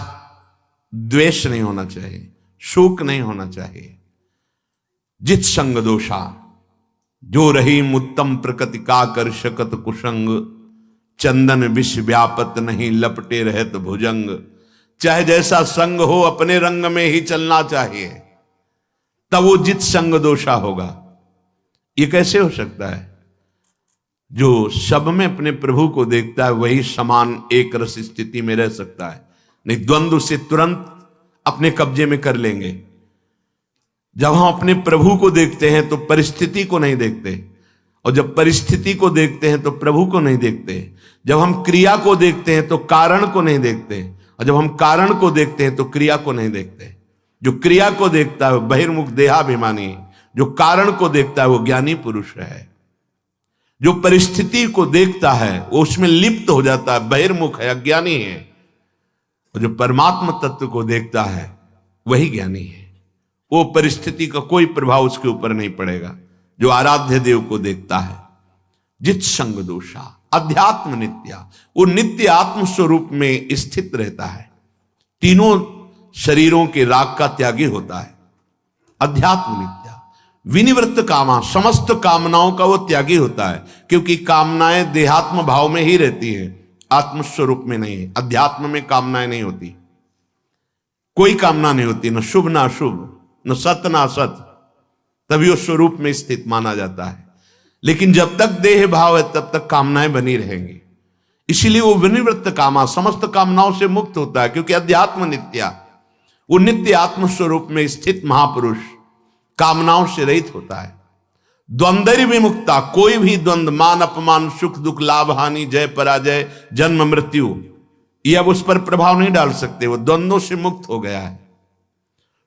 द्वेष नहीं होना चाहिए, शोक नहीं होना चाहिए। जित संग दोषा, जो रही उत्तम प्रकृति का कर शकत कुसंग, चंदन विष व्यापत नहीं लपटे रहत भुजंग। चाहे जैसा संग हो अपने रंग में ही चलना चाहिए, तब वो जित संग दोषा होगा। ये कैसे हो सकता है? जो सब में अपने प्रभु को देखता है वही समान एक रस स्थिति में रह सकता है, नहीं द्वंद्व से तुरंत अपने कब्जे में कर लेंगे। जब हम अपने प्रभु को देखते हैं तो परिस्थिति को नहीं देखते, और जब परिस्थिति को देखते हैं तो प्रभु को नहीं देखते। जब हम क्रिया को देखते हैं तो कारण को नहीं देखते, और जब हम कारण को देखते हैं तो क्रिया को नहीं देखते। जो क्रिया को देखता है वो बहिर्मुख देहाभिमानी, जो कारण को देखता है वो ज्ञानी पुरुष है। जो परिस्थिति को देखता है वो उसमें लिप्त हो जाता है, बहिर्मुख है, अज्ञानी है। और जो परमात्मा तत्व को देखता है वही ज्ञानी है। वो परिस्थिति का कोई प्रभाव उसके ऊपर नहीं पड़ेगा। जो आराध्य देव को देखता है, जित संग दोषा अध्यात्म नित्या, वो नित्य आत्म स्वरूप में स्थित रहता है, तीनों शरीरों के राग का त्यागी होता है। अध्यात्म नित्या विनिवृत्त कामा, समस्त कामनाओं का वो त्यागी होता है, क्योंकि कामनाएं देहात्म भाव में ही रहती है, आत्मस्वरूप में नहीं। अध्यात्म में कामनाएं नहीं होती, कोई कामना नहीं होती, न शुभ न अशुभ, न सत्य न असत, तभी वो स्वरूप में स्थित माना जाता है। लेकिन जब तक देह भाव है तब तक कामनाएं बनी रहेंगी, इसीलिए वो विनिवृत्त कामा, समस्त कामनाओं से मुक्त होता है, क्योंकि अध्यात्म नित्या, वो नित्य आत्म स्वरूप में स्थित महापुरुष कामनाओं से रहित होता है। द्वंद्व विमुक्ता, कोई भी द्वंद्व, मान अपमान, सुख दुख, लाभ हानि, जय पराजय, जन्म मृत्यु, ये अब उस पर प्रभाव नहीं डाल सकते। वो द्वंद्वों से मुक्त हो गया है।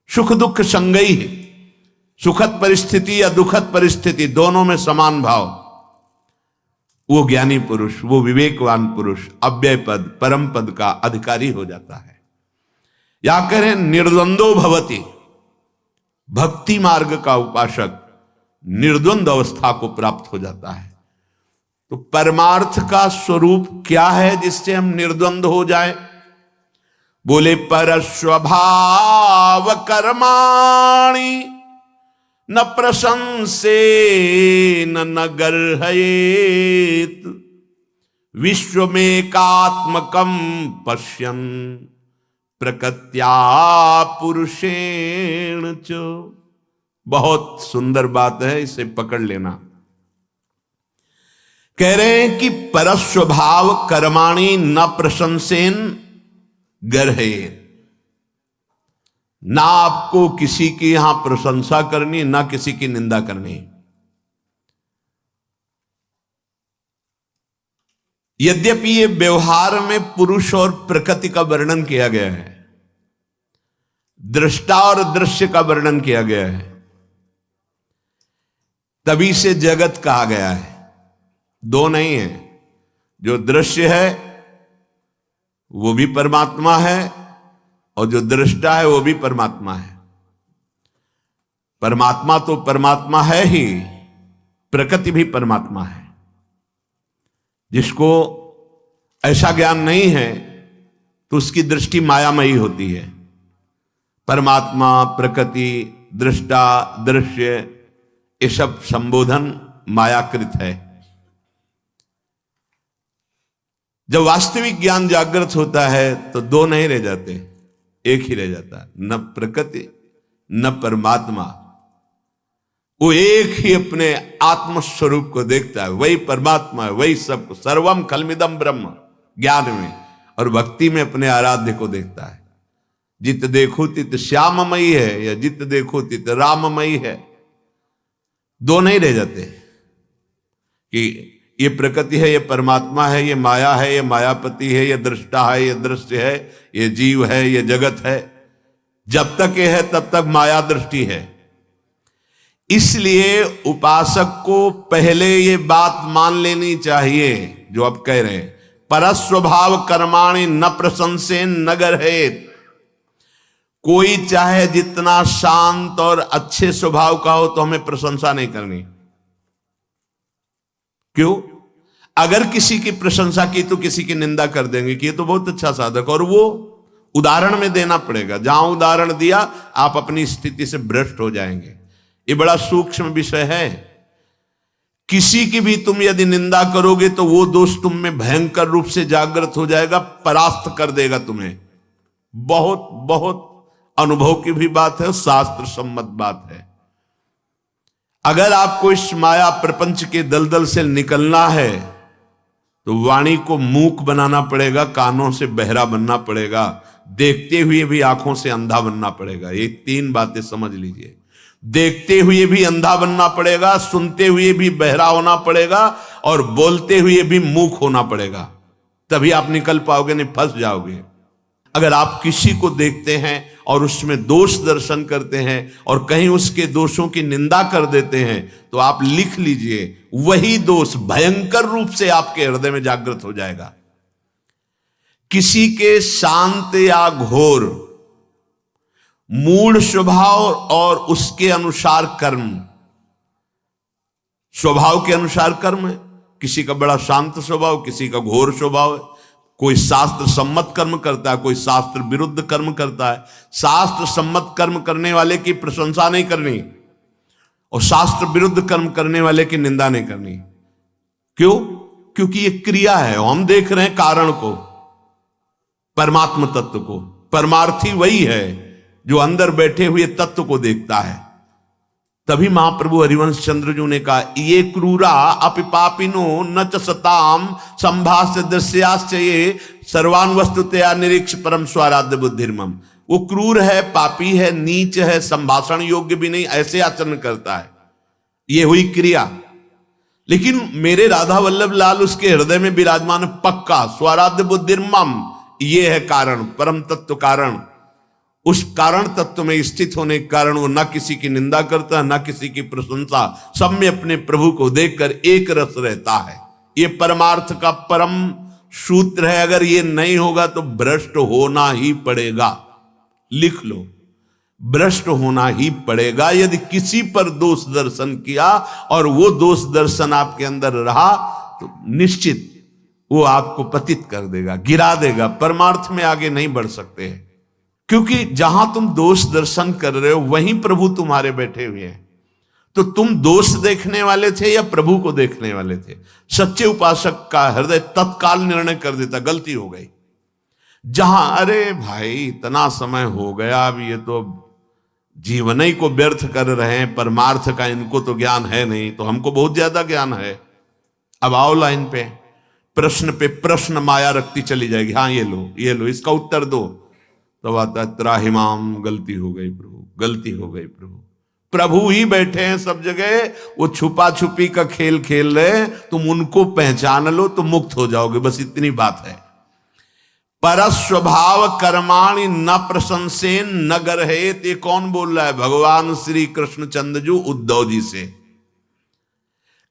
सुख दुख संगई है, सुखद परिस्थिति या दुखद परिस्थिति दोनों में समान भाव। वो ज्ञानी पुरुष, वो विवेकवान पुरुष अव्यय पद, परम पद का अधिकारी हो जाता है। या करें निर्द्वंदो भवति, भक्ति मार्ग का उपासक निर्द्वंद अवस्था को प्राप्त हो जाता है। तो परमार्थ का स्वरूप क्या है जिससे हम निर्द्वंद हो जाए? बोले पर स्वभाव कर्माणि न प्रशंसे न गर्हयेत, विश्वमेकात्मकं पश्यन् प्रकृत्या पुरुषेण च। बहुत सुंदर बात है, इसे पकड़ लेना। कह रहे हैं कि परस्वभाव कर्माणि न प्रशंसेन गर्हयेत, ना आपको किसी की यहां प्रशंसा करनी, ना किसी की निंदा करनी। यद्यपि ये व्यवहार में पुरुष और प्रकृति का वर्णन किया गया है, दृष्टा और दृश्य का वर्णन किया गया है, तभी से जगत कहा गया है। दो नहीं है, जो दृश्य है वो भी परमात्मा है और जो दृष्टा है वो भी परमात्मा है। परमात्मा तो परमात्मा है ही, प्रकृति भी परमात्मा है। जिसको ऐसा ज्ञान नहीं है तो उसकी दृष्टि मायामयी होती है। परमात्मा, प्रकृति, दृष्टा, दृश्य, ये सब संबोधन मायाकृत है। जब वास्तविक ज्ञान जागृत होता है तो दो नहीं रह जाते, एक ही रह जाता है, न प्रकृति न परमात्मा। वो एक ही अपने आत्म स्वरूप को देखता है, वही परमात्मा है, वही सब। सर्वम खलमिदम ब्रह्म ज्ञान में, और भक्ति में अपने आराध्य को देखता है। जित देखो तित श्याममयी है या जित देखो तित राममयी है, दो नहीं रह जाते कि ये प्रकृति है, ये परमात्मा है, ये माया है, ये मायापति है, ये दृष्टा है, ये दृश्य है, ये जीव है, ये जगत है। जब तक ये है तब तक माया दृष्टि है। इसलिए उपासक को पहले ये बात मान लेनी चाहिए जो आप कह रहे हैं, परस्वभाव कर्माणि न प्रशंसेन न गर्हयेत। कोई चाहे जितना शांत और अच्छे स्वभाव का हो तो हमें प्रशंसा नहीं करनी। क्यों? अगर किसी की प्रशंसा की तो किसी की निंदा कर देंगे कि ये तो बहुत अच्छा साधक, और वो उदाहरण में देना पड़ेगा। जहां उदाहरण दिया आप अपनी स्थिति से भ्रष्ट हो जाएंगे। ये बड़ा सूक्ष्म विषय है। किसी की भी तुम यदि निंदा करोगे तो वो दोष तुम में भयंकर रूप से जागृत हो जाएगा, परास्त कर देगा तुम्हें। बहुत बहुत अनुभव की भी बात है, शास्त्र सम्मत बात है। अगर आपको इस माया प्रपंच के दलदल से निकलना है तो वाणी को मूक बनाना पड़ेगा, कानों से बहरा बनना पड़ेगा, देखते हुए भी आंखों से अंधा बनना पड़ेगा। ये तीन बातें समझ लीजिए। देखते हुए भी अंधा बनना पड़ेगा, सुनते हुए भी बहरा होना पड़ेगा, और बोलते हुए भी मूक होना पड़ेगा, तभी आप निकल पाओगे, नहीं फंस जाओगे। अगर आप किसी को देखते हैं और उसमें दोष दर्शन करते हैं और कहीं उसके दोषों की निंदा कर देते हैं, तो आप लिख लीजिए, वही दोष भयंकर रूप से आपके हृदय में जागृत हो जाएगा। किसी के शांत या घोर मूढ़ स्वभाव और उसके अनुसार कर्म, स्वभाव के अनुसार कर्म है। किसी का बड़ा शांत स्वभाव, किसी का घोर स्वभाव है। कोई शास्त्र सम्मत कर्म करता है, कोई शास्त्र विरुद्ध कर्म करता है। शास्त्र सम्मत कर्म करने वाले की प्रशंसा नहीं करनी और शास्त्र विरुद्ध कर्म करने वाले की निंदा नहीं करनी। क्यों? क्योंकि ये क्रिया है, हम देख रहे हैं कारण को, परमात्म तत्व को। परमार्थी वही है जो अंदर बैठे हुए तत्व को देखता है। तभी महाप्रभु हरिवंश चंद्र जी ने कहा, ये क्रूरा अपि पापिनो न च सताम संभाष्य दृश्याश्च ये सर्वान वस्तुतया निरीक्ष परम स्वाराध्य बुद्धिर्मम। वो क्रूर है, पापी है, नीच है, संभाषण योग्य भी नहीं, ऐसे आचरण करता है। ये हुई क्रिया। लेकिन मेरे राधा वल्लभ लाल उसके हृदय में विराजमान पक्का स्वाराध्य बुद्धिर्मम, ये है कारण, परम तत्व कारण। उस कारण तत्व में स्थित होने के कारण वो न किसी की निंदा करता, न किसी की प्रशंसा, सब में अपने प्रभु को देखकर एक रस रहता है। ये परमार्थ का परम सूत्र है। अगर ये नहीं होगा तो भ्रष्ट होना ही पड़ेगा। लिख लो, भ्रष्ट होना ही पड़ेगा। यदि किसी पर दोष दर्शन किया और वो दोष दर्शन आपके अंदर रहा, तो निश्चित वो आपको पतित कर देगा, गिरा देगा। परमार्थ में आगे नहीं बढ़ सकते हैं, क्योंकि जहां तुम दोष दर्शन कर रहे हो वहीं प्रभु तुम्हारे बैठे हुए हैं। तो तुम दोष देखने वाले थे या प्रभु को देखने वाले थे? सच्चे उपासक का हृदय तत्काल निर्णय कर देता, गलती हो गई। जहां अरे भाई इतना समय हो गया, अब ये तो जीवन ही को व्यर्थ कर रहे हैं, परमार्थ का इनको तो ज्ञान है नहीं, तो हमको बहुत ज्यादा ज्ञान है। अब आओ लाइन पे प्रश्न माया रखती चली जाएगी। हाँ ये लो, इसका उत्तर दो। तो आता त्राहिमाम, गलती हो गई प्रभु, गलती हो गई प्रभु। प्रभु ही बैठे हैं सब जगह, वो छुपा छुपी का खेल खेल रहे, तुम उनको पहचान लो तो मुक्त हो जाओगे, बस इतनी बात है। परस्वभाव कर्माणि न प्रशंसेन न गर्हेत, ये कौन बोल रहा है? भगवान श्री कृष्ण चंद्र उद्धव जी से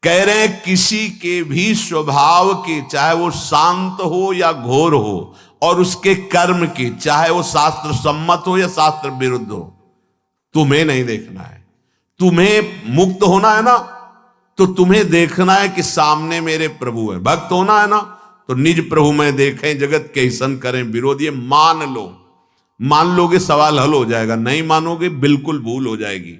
कह रहे हैं, किसी के भी स्वभाव की, चाहे वो शांत हो या घोर हो, और उसके कर्म की, चाहे वो शास्त्र सम्मत हो या शास्त्र विरुद्ध हो, तुम्हें नहीं देखना है। तुम्हें मुक्त होना है ना, तो तुम्हें देखना है कि सामने मेरे प्रभु है। भक्त होना है ना, तो निज प्रभु में देखें, जगत के ऐसन करें विरोध। ये मान लो, मान लोगे सवाल हल हो जाएगा, नहीं मानोगे बिल्कुल भूल हो जाएगी।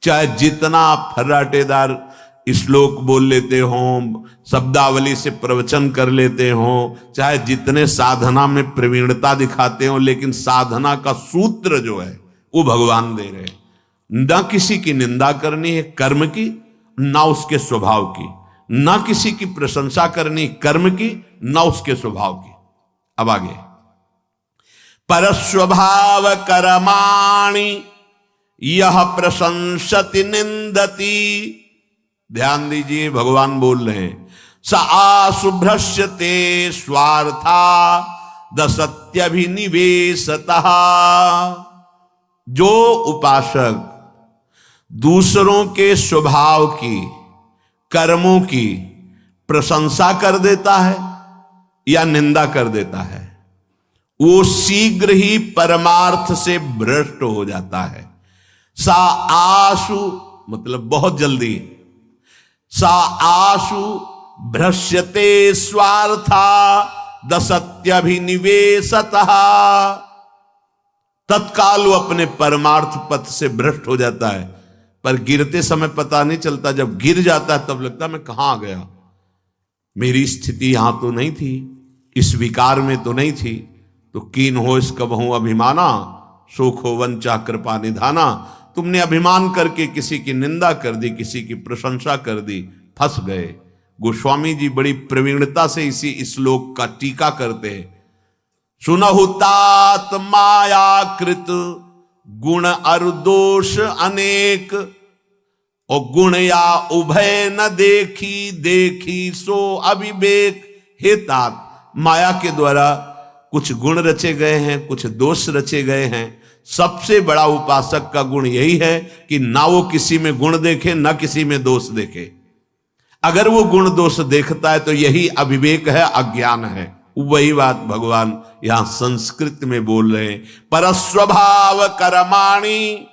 चाहे जितना आप फर्राटेदार श्लोक बोल लेते हो, शब्दावली से प्रवचन कर लेते हो, चाहे जितने साधना में प्रवीणता दिखाते हो, लेकिन साधना का सूत्र जो है वो भगवान दे रहे हैं। न किसी की निंदा करनी है कर्म की, ना उसके स्वभाव की, ना किसी की प्रशंसा करनी कर्म की, ना उसके स्वभाव की। अब आगे, परस्वभाव कर्माणि यह प्रशंसति निंदति। ध्यान दीजिए, भगवान बोल रहे हैं, स आशुभ्रश्यते स्वार्था दसत्यभिनिवेशतः। जो उपासक दूसरों के स्वभाव की, कर्मों की प्रशंसा कर देता है या निंदा कर देता है, वो शीघ्र ही परमार्थ से भ्रष्ट हो जाता है। सा आशु मतलब बहुत जल्दी, सा आशु भ्रश्यते स्वार्था दसत्यभिनिवेशतः। तत्काल वो अपने परमार्थ पथ से भ्रष्ट हो जाता है, पर गिरते समय पता नहीं चलता। जब गिर जाता है तब लगता है मैं कहां आ गया, मेरी स्थिति यहां तो नहीं थी, इस विकार में तो नहीं थी। तो कीन हो इसका बहु अभिमाना, सुख हो वंचा कृपा निधाना। तुमने अभिमान करके किसी की निंदा कर दी, किसी की प्रशंसा कर दी, फंस गए। गोस्वामी जी बड़ी प्रवीणता से इसी श्लोक का टीका करते हैं। सुनहु तात मायाकृत गुण अरु दोष अनेक, और गुण या उभय न देखी, देखी सो अविवेक। हे तात, माया के द्वारा कुछ गुण रचे गए हैं, कुछ दोष रचे गए हैं। सबसे बड़ा उपासक का गुण यही है कि ना वो किसी में गुण देखे, ना किसी में दोष देखे। अगर वो गुण दोष देखता है तो यही अविवेक है, अज्ञान है। वही बात भगवान यहां संस्कृत में बोल रहे हैं। परस्वभाव कर्माणि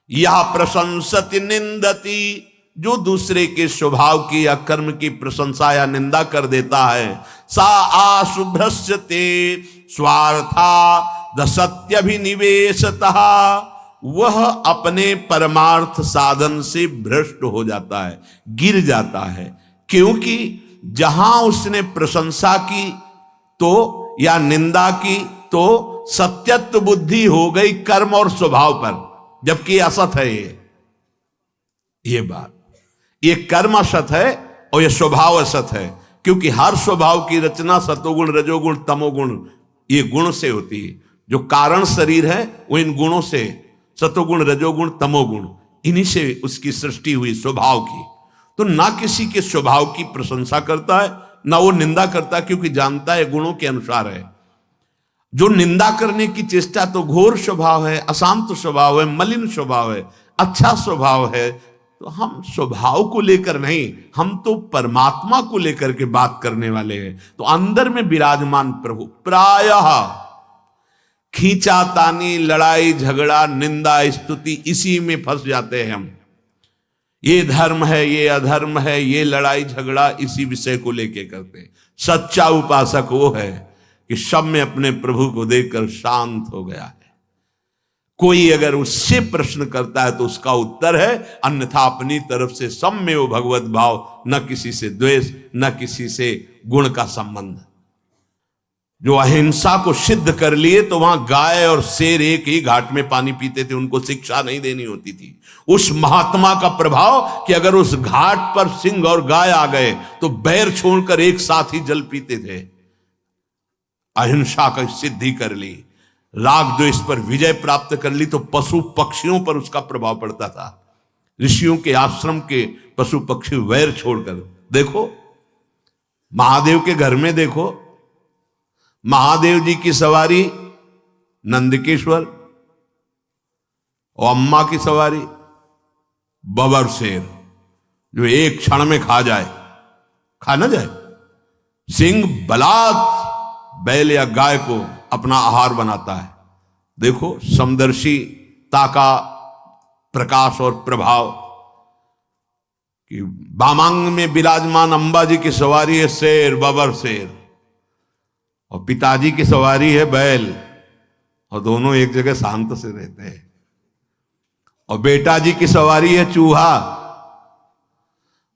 यह प्रशंसति निंदति, जो दूसरे के स्वभाव की या कर्म की प्रशंसा या निंदा कर देता है। सा आशुभ्रस्यते स्वार्था दसत्यभिनिवेशतः, वह अपने परमार्थ साधन से भ्रष्ट हो जाता है, गिर जाता है। क्योंकि जहां उसने प्रशंसा की तो या निंदा की तो सत्यत्व बुद्धि हो गई कर्म और स्वभाव पर, जबकि असत है ये बात। ये कर्म असत है और ये स्वभाव असत है, क्योंकि हर स्वभाव की रचना सतोगुण रजोगुण तमोगुण ये गुण से होती है। जो कारण शरीर है वो इन गुणों से, सतोगुण रजोगुण तमोगुण, इन्हीं से उसकी सृष्टि हुई स्वभाव की। तो ना किसी के स्वभाव की प्रशंसा करता है ना वो निंदा करता, क्योंकि जानता है गुणों के अनुसार है। जो निंदा करने की चेष्टा तो घोर स्वभाव है, अशांत स्वभाव है, मलिन स्वभाव है। अच्छा स्वभाव है तो हम स्वभाव को लेकर नहीं, हम तो परमात्मा को लेकर के बात करने वाले हैं। तो अंदर में विराजमान प्रभु, प्रायः खींचातानी, लड़ाई झगड़ा निंदा स्तुति, इसी में फंस जाते हैं हम। ये धर्म है, ये अधर्म है, ये लड़ाई झगड़ा इसी विषय को लेके करते हैं। सच्चा उपासक वो है कि सब में अपने प्रभु को देखकर शांत हो गया है। कोई अगर उससे प्रश्न करता है तो उसका उत्तर है, अन्यथा अपनी तरफ से सब में वो भगवत भाव, न किसी से द्वेष, न किसी से गुण का संबंध। जो अहिंसा को सिद्ध कर लिए तो वहां गाय और शेर एक ही घाट में पानी पीते थे, उनको शिक्षा नहीं देनी होती थी। उस महात्मा का प्रभाव कि अगर उस घाट पर सिंह और गाय आ गए तो बैर छोड़कर एक साथ ही जल पीते थे। अहिंसा की सिद्धि कर ली, राग द्वेष पर विजय प्राप्त कर ली, तो पशु पक्षियों पर उसका प्रभाव पड़ता था। ऋषियों के आश्रम के पशु पक्षी वैर छोड़कर, देखो महादेव के घर में, देखो महादेव जी की सवारी नंदकेश्वर और अम्मा की सवारी बबर शेर, जो एक क्षण में खा जाए, खा ना जाए। सिंह बलात् बैल या गाय को अपना आहार बनाता है। देखो समदर्शिता का प्रकाश और प्रभाव कि बामांग में विराजमान अंबा जी की सवारी है शेर, बबर शेर, और पिताजी की सवारी है बैल, और दोनों एक जगह शांत से रहते हैं। और बेटा जी की सवारी है चूहा,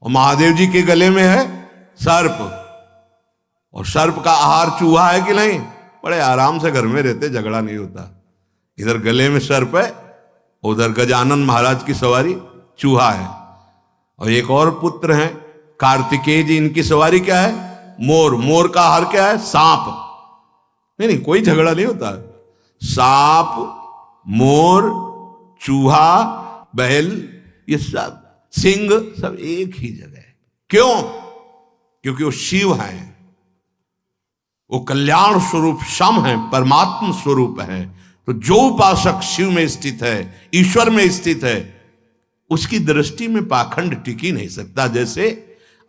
और महादेव जी के गले में है सर्प, और सर्प का आहार चूहा है कि नहीं? बड़े आराम से घर में रहते, झगड़ा नहीं होता। इधर गले में सर्प है, उधर गजानन महाराज की सवारी चूहा है। और एक और पुत्र हैं कार्तिकेय जी, इनकी सवारी क्या है? मोर। मोर का आहार क्या है? सांप। नहीं, कोई झगड़ा नहीं होता। सांप, मोर, चूहा, बैल, ये सब, सिंह, सब एक ही जगह है। क्यों? क्योंकि वो शिव हैं, वो कल्याण स्वरूप सम है, परमात्मा स्वरूप है। तो जो उपासक शिव में स्थित है, ईश्वर में स्थित है, उसकी दृष्टि में पाखंड टिक ही नहीं सकता। जैसे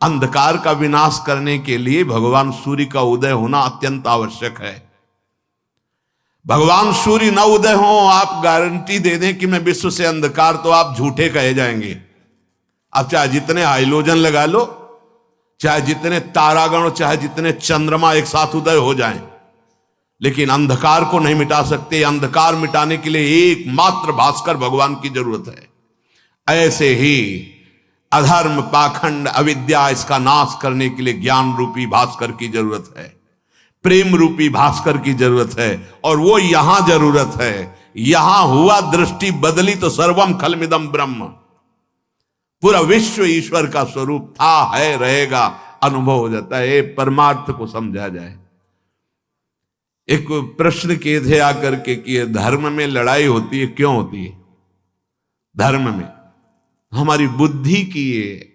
अंधकार का विनाश करने के लिए भगवान सूर्य का उदय होना अत्यंत आवश्यक है। भगवान सूर्य न उदय हो, आप गारंटी दे दें कि मैं विश्व से अंधकार, तो आप झूठे कहे जाएंगे। आप चाहे जितने हाइलोजन लगा लो, चाहे जितने तारागण, चाहे जितने चंद्रमा एक साथ उदय हो जाएं, लेकिन अंधकार को नहीं मिटा सकते। अंधकार मिटाने के लिए एकमात्र भास्कर भगवान की जरूरत है। ऐसे ही अधर्म, पाखंड, अविद्या, इसका नाश करने के लिए ज्ञान रूपी भास्कर की जरूरत है, प्रेम रूपी भास्कर की जरूरत है। और वो यहां जरूरत है। यहां हुआ, दृष्टि बदली तो सर्वम खलमिदम ब्रह्म, पूरा विश्व ईश्वर का स्वरूप था, है, रहेगा, अनुभव हो जाता है। परमार्थ को समझा जाए। एक प्रश्न किए थे आकर के कि ये धर्म में लड़ाई होती है, क्यों होती है? धर्म में हमारी बुद्धि की ये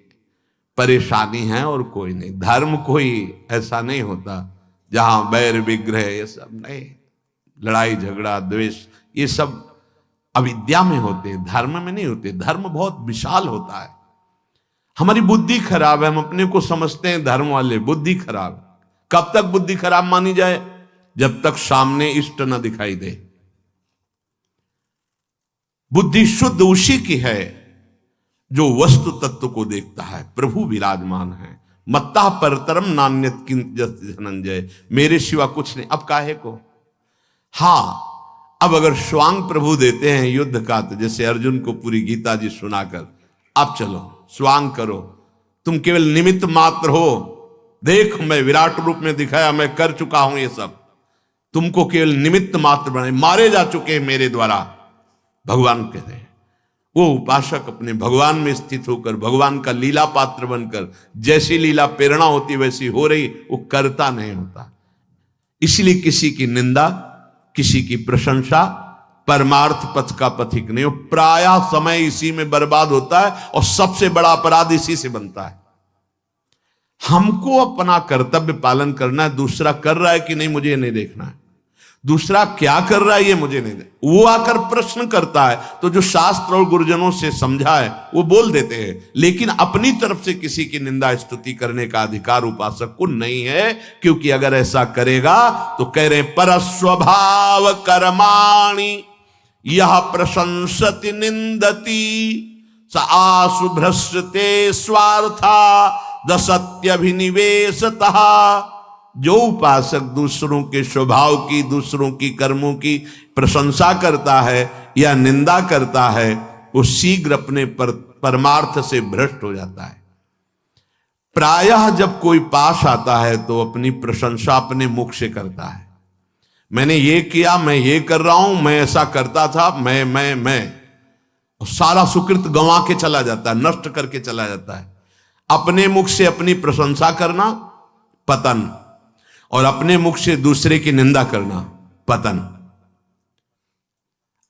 परेशानी है और कोई नहीं। धर्म कोई ऐसा नहीं होता जहां बैर विग्रह ये सब नहीं, लड़ाई झगड़ा द्वेष ये सब अविद्या में होते हैं, धर्म में नहीं होते। धर्म बहुत विशाल होता है। हमारी बुद्धि खराब है, हम अपने को समझते हैं धर्म वाले, बुद्धि खराब। कब तक बुद्धि खराब मानी जाए? जब तक सामने इष्ट न दिखाई दे। बुद्धि शुद्ध उसी की है जो वस्तु तत्व को देखता है। प्रभु विराजमान है। मत्ता परतरम नान्यत किंचित धनंजय, मेरे सिवा कुछ नहीं। अब काहे को? हाँ, अब अगर स्वांग प्रभु देते हैं युद्ध का, तो जैसे अर्जुन को पूरी गीता जी सुनाकर, अब चलो स्वांग करो, तुम केवल निमित्त मात्र हो, देख मैं विराट रूप में दिखाया, मैं कर चुका हूं ये सब, तुमको केवल निमित्त मात्र बनाए, मारे जा चुके हैं मेरे द्वारा। भगवान कहते हैं वो उपासक अपने भगवान में स्थित होकर, भगवान का लीला पात्र बनकर, जैसी लीला प्रेरणा होती वैसी हो रही, वो करता नहीं होता। इसलिए किसी की निंदा, किसी की प्रशंसा परमार्थ पथ का पथिक नहीं हो। प्रायः समय इसी में बर्बाद होता है और सबसे बड़ा अपराध इसी से बनता है। हमको अपना कर्तव्य पालन करना है, दूसरा कर रहा है कि नहीं मुझे नहीं देखना है, दूसरा क्या कर रहा है ये मुझे नहीं दे। वो आकर प्रश्न करता है तो जो शास्त्र और गुरुजनों से समझा है वो बोल देते हैं, लेकिन अपनी तरफ से किसी की निंदा स्तुति करने का अधिकार उपासक को नहीं है, क्योंकि अगर ऐसा करेगा तो कह रहे पर स्वभाव कर्माणि यह प्रशंसति निंदति स आशुभ्रश्रते स्वार्था दसत्यभिनिवेशतः। जो उपासक दूसरों के स्वभाव की, दूसरों की कर्मों की प्रशंसा करता है या निंदा करता है, वो शीघ्र अपने परमार्थ से भ्रष्ट हो जाता है। प्रायः जब कोई पास आता है तो अपनी प्रशंसा अपने मुख से करता है, मैंने ये किया, मैं ये कर रहा हूं, मैं ऐसा करता था, मैं और सारा सुकृत गंवा के चला जाता है, नष्ट करके चला जाता है। अपने मुख से अपनी प्रशंसा करना पतन, और अपने मुख से दूसरे की निंदा करना पतन।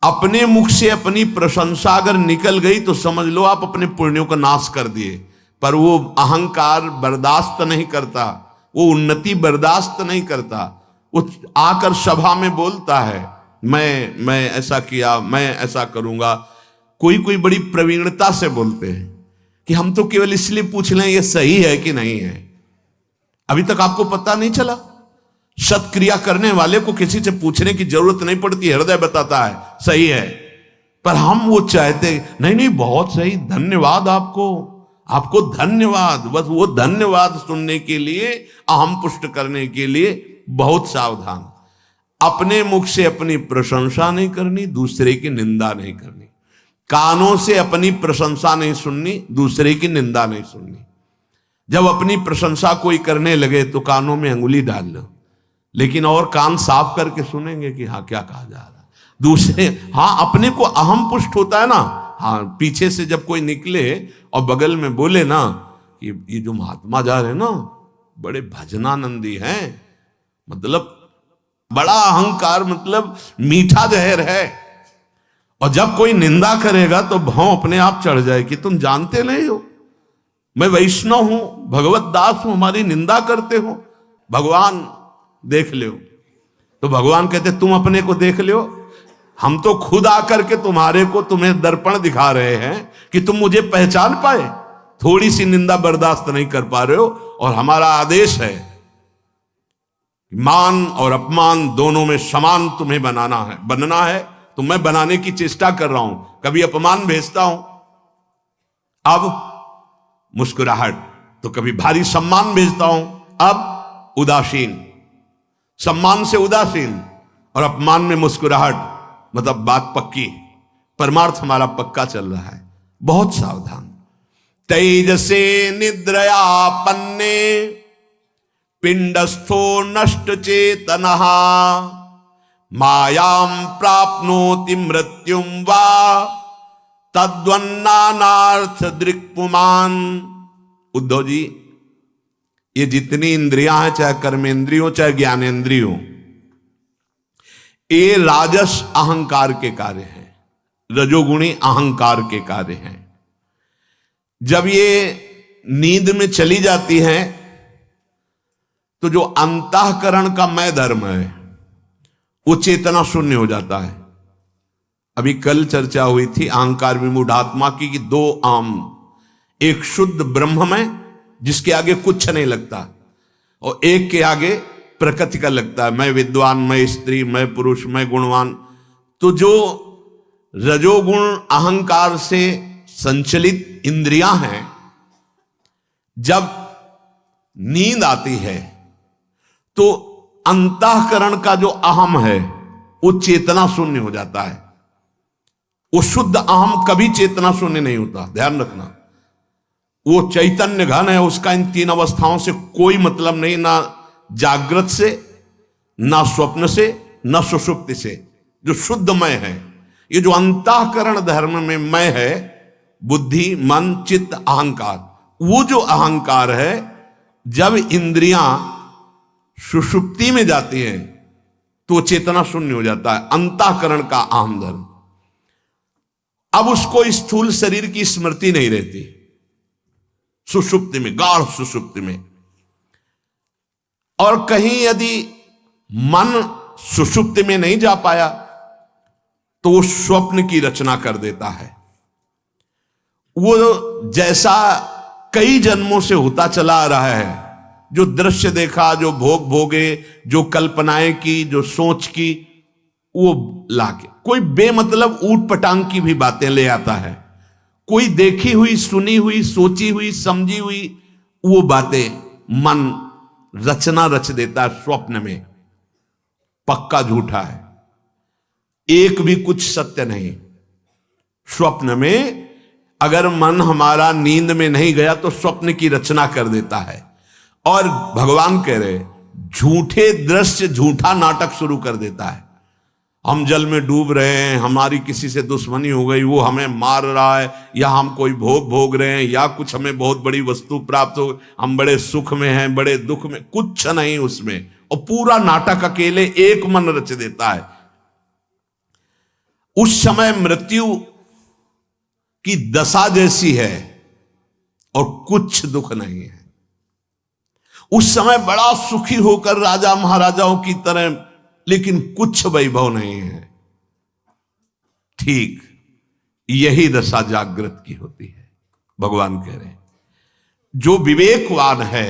अपने मुख से अपनी प्रशंसा अगर निकल गई तो समझ लो आप अपने पुण्यों का नाश कर दिए। पर वो अहंकार बर्दाश्त नहीं करता, वो उन्नति बर्दाश्त नहीं करता। वो आकर सभा में बोलता है मैं ऐसा किया, मैं ऐसा करूंगा। कोई बड़ी प्रवीणता से बोलते हैं कि हम तो केवल इसलिए पूछ लें ये सही है कि नहीं है। अभी तक आपको पता नहीं चला? सत्क्रिया करने वाले को किसी से पूछने की जरूरत नहीं पड़ती, हृदय बताता है सही है। पर हम वो चाहते नहीं बहुत सही, धन्यवाद आपको धन्यवाद। बस वो धन्यवाद सुनने के लिए, अहम पुष्ट करने के लिए बहुत सावधान। अपने मुख से अपनी प्रशंसा नहीं करनी, दूसरे की निंदा नहीं करनी। कानों से अपनी प्रशंसा नहीं सुननी, दूसरे की निंदा नहीं सुननी। जब अपनी प्रशंसा कोई करने लगे तो कानों में अंगुली डाल लो, लेकिन और कान साफ करके सुनेंगे कि हाँ क्या कहा जा रहा है। दूसरे हाँ, अपने को अहम पुष्ट होता है ना। हाँ, पीछे से जब कोई निकले और बगल में बोले ना कि ये जो महात्मा जा रहे हैं ना बड़े भजनानंदी हैं, मतलब बड़ा अहंकार, मतलब मीठा जहर है। और जब कोई निंदा करेगा तो भाव अपने आप चढ़ जाए कि तुम जानते नहीं हो, मैं वैष्णव हूं, भगवत दास हूं, हमारी निंदा करते हो, भगवान देख लो। तो भगवान कहते तुम अपने को देख लो, हम तो खुद आकर के तुम्हें दर्पण दिखा रहे हैं कि तुम मुझे पहचान पाए। थोड़ी सी निंदा बर्दाश्त नहीं कर पा रहे हो, और हमारा आदेश है मान और अपमान दोनों में समान तुम्हें बनना है। तो मैं बनाने की चेष्टा कर रहा हूं, कभी अपमान भेजता हूं, अब मुस्कुराहट, तो कभी भारी सम्मान भेजता हूं, अब उदासीन। सम्मान से उदासीन और अपमान में मुस्कुराहट, मतलब बात पक्की, परमार्थ हमारा पक्का चल रहा है। बहुत सावधान। तेजसे निद्रयापन्ने पिंडस्थो नष्ट चेतनः मायां प्राप्नोति मृत्युम वा तद्वन्नानार्थ दृक्पुमान। उद्धव जी, ये जितनी इंद्रियां हैं, चाहे कर्मेंद्रियों चाहे ज्ञानेंद्रियों, ये राजस अहंकार के कार्य हैं, रजोगुणी अहंकार के कार्य हैं। जब ये नींद में चली जाती हैं तो जो अंतःकरण का मैं धर्म है वो चेतना शून्य हो जाता है। अभी कल चर्चा हुई थी अहंकार विमूढ़ात्मा की कि दो आम, एक शुद्ध ब्रह्म में जिसके आगे कुछ नहीं लगता और एक के आगे प्रकृति का लगता है, मैं विद्वान, मैं स्त्री, मैं पुरुष, मैं गुणवान। तो जो रजोगुण अहंकार से संचलित इंद्रियां हैं, जब नींद आती है तो अंतःकरण का जो अहम है वो चेतना शून्य हो जाता है। वो शुद्ध अहम कभी चेतना शून्य नहीं होता, ध्यान रखना। वो चैतन्य घन है, उसका इन तीन अवस्थाओं से कोई मतलब नहीं, ना जागृत से, ना स्वप्न से, ना सुषुप्ति से। जो शुद्धमय है, ये जो अंतःकरण धर्म में मैं है, बुद्धि, मन, चित्त, अहंकार, वो जो अहंकार है जब इंद्रियां सुषुप्ति में जाती हैं तो चेतना शून्य हो जाता है, अंतःकरण का अहम धर्म। अब उसको स्थूल शरीर की स्मृति नहीं रहती सुषुप्ति में, गाढ़ सुषुप्ति में। और कहीं यदि मन सुषुप्ति में नहीं जा पाया तो वो स्वप्न की रचना कर देता है। वो जैसा कई जन्मों से होता चला आ रहा है, जो दृश्य देखा, जो भोग भोगे, जो कल्पनाएं की, जो सोच की, वो लाके कोई बेमतलब ऊट पटांग की भी बातें ले आता है। कोई देखी हुई, सुनी हुई, सोची हुई, समझी हुई वो बातें मन रचना रच देता है स्वप्न में। पक्का झूठा है, एक भी कुछ सत्य नहीं। स्वप्न में अगर मन हमारा नींद में नहीं गया तो स्वप्न की रचना कर देता है। और भगवान कह रहे झूठे दृश्य, झूठा नाटक शुरू कर देता है। हम जल में डूब रहे हैं, हमारी किसी से दुश्मनी हो गई, वो हमें मार रहा है, या हम कोई भोग भोग रहे हैं, या कुछ हमें बहुत बड़ी वस्तु प्राप्त हो, हम बड़े सुख में हैं, बड़े दुख में, कुछ नहीं उसमें। और पूरा नाटक अकेले एक मन रच देता है। उस समय मृत्यु की दशा जैसी है और कुछ दुख नहीं है। उस समय बड़ा सुखी होकर राजा महाराजाओं की तरह, लेकिन कुछ वैभव नहीं है। ठीक यही दशा जागृत की होती है। भगवान कह रहे हैं जो विवेकवान है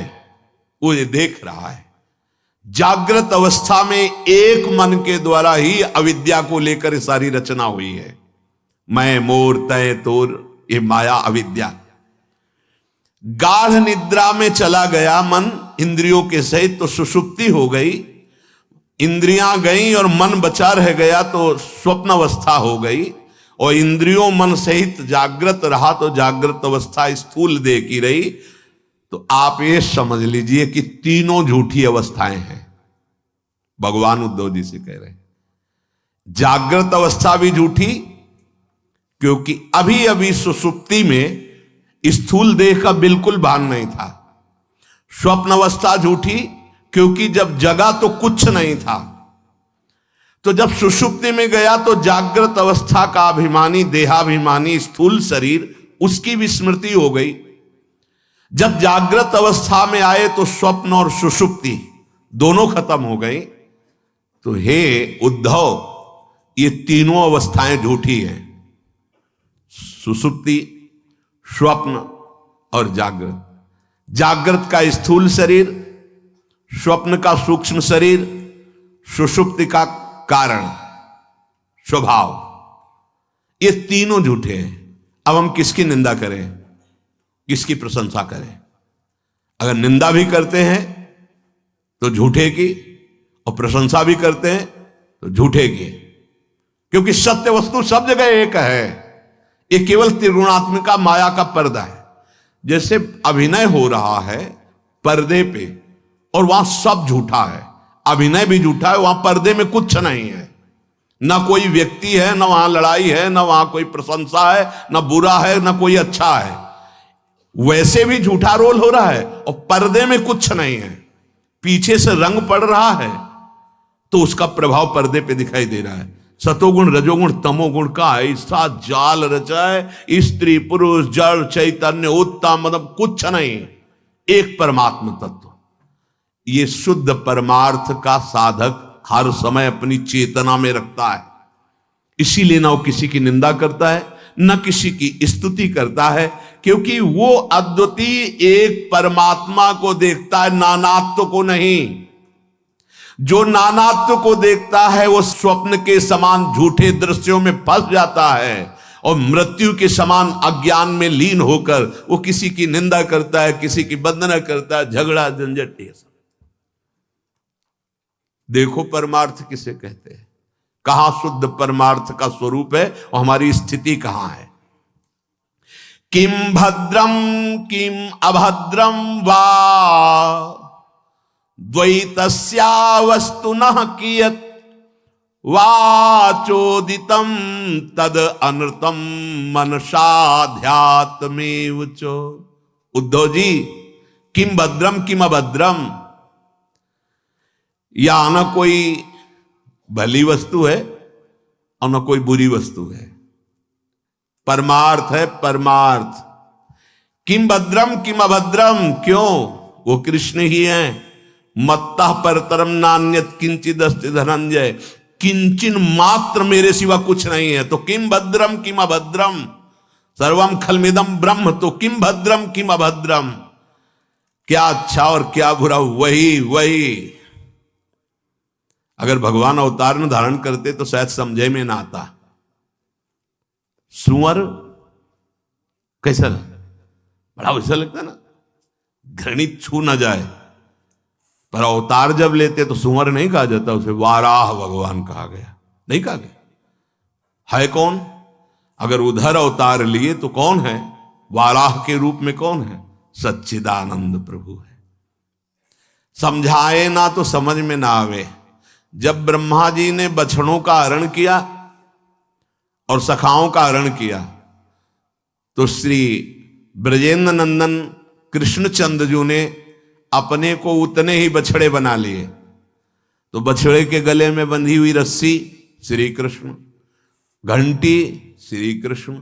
वो ये देख रहा है, जागृत अवस्था में एक मन के द्वारा ही अविद्या को लेकर सारी रचना हुई है। मैं, मोर, तय, तोर, ये माया अविद्या। गाढ़ निद्रा में चला गया मन इंद्रियों के सहित तो सुषुप्ति हो गई, इंद्रियां गई और मन बचा रह गया तो स्वप्न अवस्था हो गई, और इंद्रियों मन सहित जागृत रहा तो जागृत अवस्था स्थूल देह की रही। तो आप ये समझ लीजिए कि तीनों झूठी अवस्थाएं हैं। भगवान उद्धव जी से कह रहे हैं जागृत अवस्था भी झूठी, क्योंकि अभी अभी सुषुप्ति में स्थूल देह का बिल्कुल भान नहीं था। स्वप्न अवस्था झूठी, क्योंकि जब जगा तो कुछ नहीं था, तो जब सुषुप्ति में गया तो जागृत अवस्था का अभिमानी, देहाभिमानी स्थूल शरीर, उसकी विस्मृति हो गई। जब जागृत अवस्था में आए तो स्वप्न और सुषुप्ति दोनों खत्म हो गई। तो हे उद्धव, ये तीनों अवस्थाएं झूठी हैं, सुषुप्ति, स्वप्न और जागृत। जागृत का स्थूल शरीर, स्वप्न का सूक्ष्म शरीर, सुषुप्ति का कारण स्वभाव, ये तीनों झूठे हैं। अब हम किसकी निंदा करें, किसकी प्रशंसा करें? अगर निंदा भी करते हैं तो झूठे की, और प्रशंसा भी करते हैं तो झूठे की, क्योंकि सत्य वस्तु सब जगह एक है। ये केवल त्रिगुणात्मिका माया का पर्दा है। जैसे अभिनय हो रहा है पर्दे पे, और वहां सब झूठा है, अभिनय भी झूठा है, वहां पर्दे में कुछ नहीं है, ना कोई व्यक्ति है, ना वहां लड़ाई है, ना वहां कोई प्रशंसा है, ना बुरा है, ना कोई अच्छा है। वैसे भी झूठा रोल हो रहा है और पर्दे में कुछ नहीं है, पीछे से रंग पड़ रहा है तो उसका प्रभाव पर्दे पे दिखाई दे रहा है। सतोगुण रजोगुण तमोगुण का ऐसा जाल रचा है, स्त्री पुरुष जड़ चैतन्य उत्तम मतलब कुछ नहीं, एक परमात्मा तत्व। ये शुद्ध परमार्थ का साधक हर समय अपनी चेतना में रखता है। इसीलिए ना वो किसी की निंदा करता है, न किसी की स्तुति करता है, क्योंकि वो अद्वितीय एक परमात्मा को देखता है, नानात्व को नहीं। जो नानात्व को देखता है वो स्वप्न के समान झूठे दृश्यों में फंस जाता है और मृत्यु के समान अज्ञान में लीन होकर वो किसी की निंदा करता है, किसी की वंदना करता है, झगड़ा झंझट ये सब। देखो परमार्थ किसे कहते हैं, कहां शुद्ध परमार्थ का स्वरूप है और हमारी स्थिति कहां है। किम भद्रम किम अभद्रम वा द्वैतस्या वस्तुनः कियत् वाचोदितम तद अनृतम मनसाध्यात्मेव च। उद्धव जी, किम भद्रम किम अभद्रम, या न कोई भली वस्तु है और न कोई बुरी वस्तु है, परमार्थ है परमार्थ। किम भद्रम किम अभद्रम, क्यों? वो कृष्ण ही है। मत्तः परतरम नान्यत किंचिद अस्ति धनंजय, किंचिन मात्र मेरे सिवा कुछ नहीं है। तो किम भद्रम किम अभद्रम, सर्वम खलमिदम ब्रह्म, तो किम भद्रम किम अभद्रम, क्या अच्छा और क्या बुरा, वही वही। अगर भगवान अवतार न धारण करते तो शायद समझे में ना आता। सुअर कैसा बड़ा वैसा लगता है ना, घृणित छू ना जाए, पर अवतार जब लेते तो सुअर नहीं कहा जाता, उसे वाराह भगवान कहा गया, नहीं कहा गया। है कौन? अगर उधर अवतार लिए तो कौन है? वाराह के रूप में कौन है? सच्चिदानंद प्रभु है। समझाए ना तो समझ में ना आवे। जब ब्रह्मा जी ने बछड़ों का हरण किया और सखाओं का हरण किया तो श्री ब्रजेंद्र नंदन कृष्णचंद्र जी ने अपने को उतने ही बछड़े बना लिए। तो बछड़े के गले में बंधी हुई रस्सी श्री कृष्ण, घंटी श्री कृष्ण,